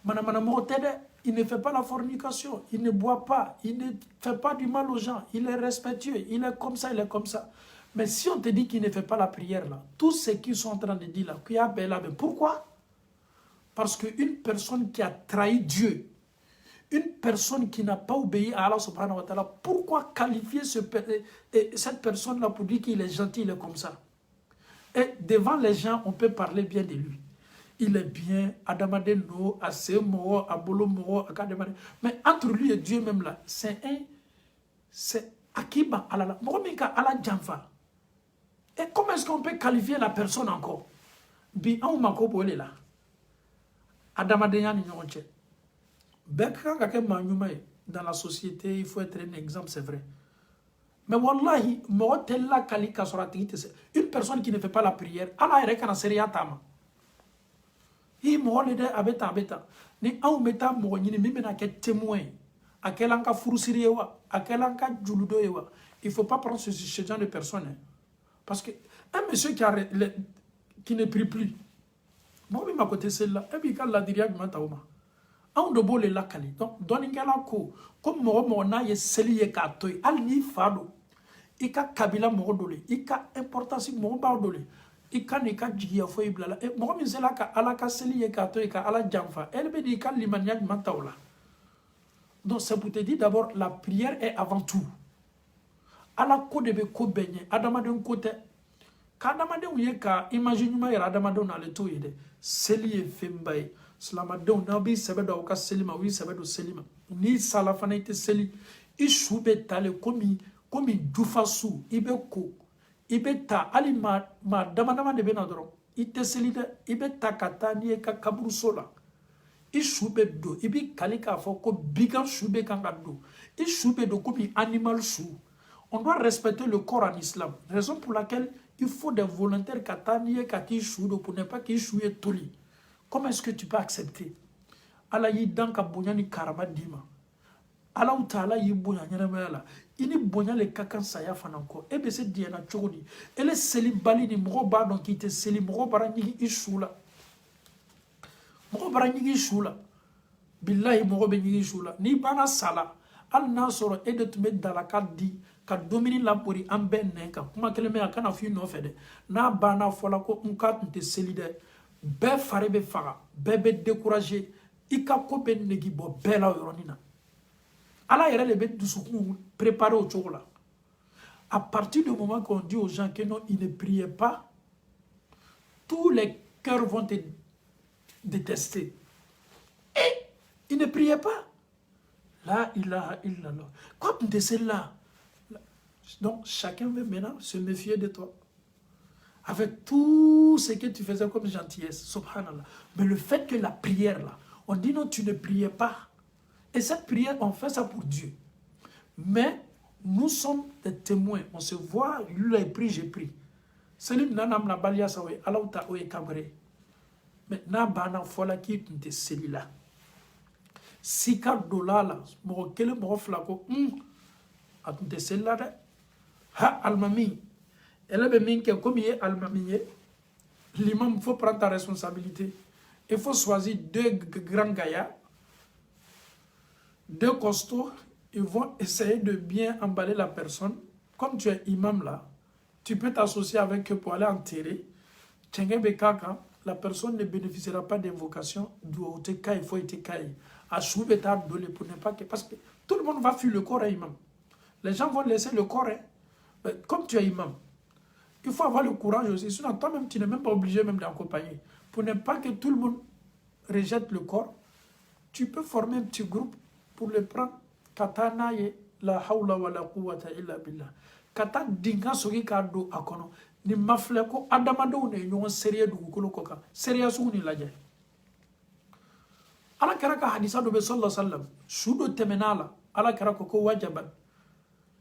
Speaker 1: Mana Moro tede. Il ne fait pas la fornication, il ne boit pas, il ne fait pas du mal aux gens, il est respectueux, il est comme ça, il est comme ça. Mais si on te dit qu'il ne fait pas la prière là, tous ceux qui sont en train de dire là, pourquoi? Parce qu'une personne qui a trahi Dieu, une personne qui n'a pas obéi à Allah subhanahu wa ta'ala, pourquoi qualifier cette personne-là pour dire qu'il est gentil, il est comme ça? Et devant les gens, on peut parler bien de lui. Il est bien, Adamaden no, Ase Moro, Abolo Moro, Akademade. Mais entre lui et Dieu même là, c'est Akiba Alala. Mominka Ala Djanfa. Et comment est-ce qu'on peut qualifier la personne encore? Bi an mako bolé là. Adamaden yani nyonche. Bekka kake manyuma dans la société, il faut être un exemple, c'est vrai. Mais wallahi, mo tella kali kasorati, une personne qui ne fait pas la prière, ala ere kana seria tama. I mɔgɔ de abeta ni anw bɛ taa mɔgɔ ɲini min bɛna kɛ témoin a kɛla an ka furusiri ye wa a kɛla an ka juludo ye wa il faut pas prendre ce genre de personne hein. Parce que un monsieur qui ne prie plus mɔgɔ min ma ko tɛ seli la e b'i ka ladiriya jumɛn ta o ma anw de b'o le lakali donc dɔnnikɛla ko mɔgɔ n'a ye seli ye k'a to yen hali n'i fa don i ka kabila mɔgɔ dɔ le i ka importance mɔgɔ b'aw dɔ le i ka ni ka jigiya fo i bila la mɔgɔ min sela ka ala ka seli ye k'a to yen ka ala janfa elle bɛ di i ka limaniya jumɛn ta o la donc c'est pour te dire d'abord la prière est avant tout ala ko de bɛ ko bɛɛ ɲɛ adamaden ko tɛ k'adamadenw ye ka image ɲuman yɛrɛ adamadenw na ale t'o ye dɛ seli ye fɛnba ye silamadenw n'aw b'i sɛbɛ don aw ka seli ma u b'i sɛbɛ don seli ma n'i sala fana i tɛ seli i su bɛ ta le komi jufa su i bɛ ko i bɛ ta hali maa dama dama de bɛ na dɔrɔn i tɛ seli dɛ i bɛ ta ka taa n'i ye ka kaburuso la i sube do i bi kali k'a fɔ ko bigan sube kan ka do i sube do comme animal su. On doit respecter le corps en islam, raison pour laquelle il faut des volontaires qui chou pour ne pas qu'ils chouent toli. Comment est-ce que tu peux accepter? Allah yi dan ka bonya ni karama dima. Allah ta'ala yi bonya nyana la. Ini bonya le kakan saya fananko. Ebe se diana chogodi. Ele seli bali ni mro ba donc ite seli mro bara ni ishula. Mro bara ni ishula. Billahi mro be ni ishula. Ni bana sala. Al nasoro ede tume dalaka di ka domini lapori ambe nenka. Kuma keleme akana fi no fede. Na bana fola ko unka nte seli de. Be fare be faga. Be décourager. Ika ko be negi bo bela yoronina. Allah yɛrɛ le bɛ dusukun préparer au cogo la. À partir du moment qu'on dit aux gens que non, ils ne priaient pas, tous les cœurs vont te détester. Et ils ne priaient pas. La ilaha illallah. Quoi de celle-là? Donc chacun veut maintenant se méfier de toi. Avec tout ce que tu faisais comme gentillesse, subhanallah. Mais le fait que la prière là, on dit non, tu ne priais pas. Et cette prière, on fait ça pour Dieu. Mais nous sommes des témoins. On se voit, lui a pris, j'ai pris. Selim nanam na balia sawe, alauta oe kabre. Mais na bana fola ki tunte selila. Sika dolala, mo kele mo flako, atunte selila de. Ha almami. Elle be minke comme il est almami. L'imam, il faut prendre ta responsabilité. Il faut choisir deux grands gaillards. Deux costauds, ils vont essayer de bien emballer la personne. Comme tu es imam là, tu peux t'associer avec eux pour aller enterrer. La personne ne bénéficiera pas d'invocation. Il faut être caillé. Pour ne pas que. Parce que tout le monde va fuir le corps, imam. Les gens vont laisser le corps. Mais comme tu es imam, il faut avoir le courage aussi. Sinon, toi-même, tu n'es même pas obligé même d'accompagner. Pour ne pas que tout le monde rejette le corps, tu peux former un petit groupe pour le prendre. Katana ye la hawla wa la quwwata illa billah. Kata dinga sogi kado akono. Ni mafle ko adamado ne yon sérieux du kolo koka. Sérieux su ni laje. Ala karaka hadisa do be sallallahu alaihi wasallam. Sudo temenala ala karako ko wajabat.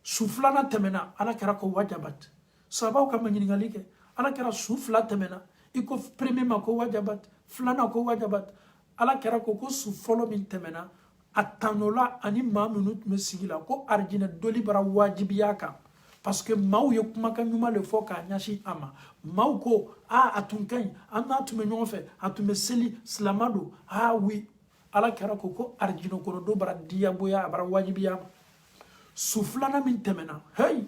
Speaker 1: Suflana temena ala karako wajabat. Sabaw kama nyingalike ala kara sufla temena iko premier mako wajabat. Flana ko wajabat. Ala karako ko su follow min temena. Atanola ani mamunut mesigila ko arjina doli bara wajibiyaka parce que maw ye kuma kan nyuma le foka nyashi ama maw ko atunkan ana tume nyonfe atume seli slamado oui ala kara ko arjino ko do bara diya boya bara wajibiya suflana min temena hey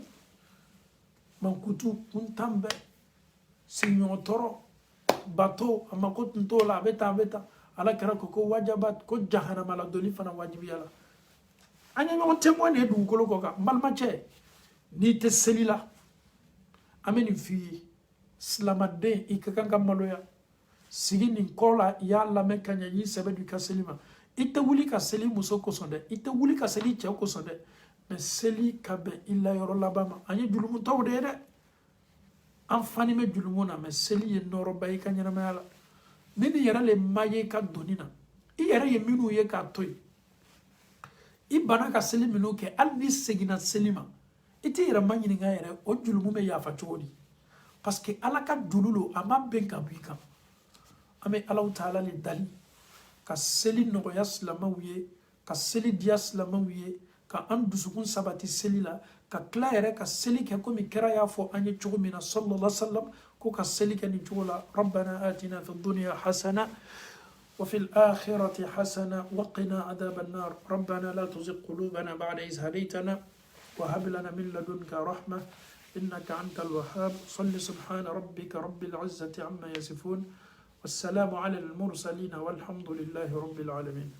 Speaker 1: mankutu kuntambe sinyo toro bato amako tuntola beta ala kara ko wajabat ko jahannama la doli fana wajibiya la anya no témoigner du ko ko ka malma che ni te selila ameni fi slamade ikakanga maloya sigi ni kola ya la mekanya yi sebe du kaselima ite wuli ka seli muso ko sonde ite wuli ka seli che ko sonde mais seli kabe illa yoro labama anya julumu tawde de enfani me julumu na mais seli ye noro bay kanya na mala nini yɛrɛ le maye ka doni na I yɛrɛ ye minnu ye k'a to yen I bana ka seli minnu kɛ hali ni segina seli ma I tɛ yɛrɛ ma ɲininka yɛrɛ o julumu bɛ yafa cogo di parce que ala ka julu lo a ma bɛn ka bɔ I kan an bɛ Alahu Taala le dali ka seli nɔgɔya silamɛw ye ka seli diya silamɛw ye ka an dusukun sabati seli la ka tila yɛrɛ ka seli kɛ komi kɛra y'a fɔ an ye cogo min na sallallahu alaihi wa sallam كوكا السلكة نجولا ربنا آتنا في الدنيا حسنة وفي الآخرة حسنة وقنا عذاب النار ربنا لا تزغ قلوبنا بعد إذ هديتنا وهب لنا من لدنك رحمة إنك أنت الوهاب صل سبحان ربك رب العزة عما يصفون والسلام على المرسلين والحمد لله رب العالمين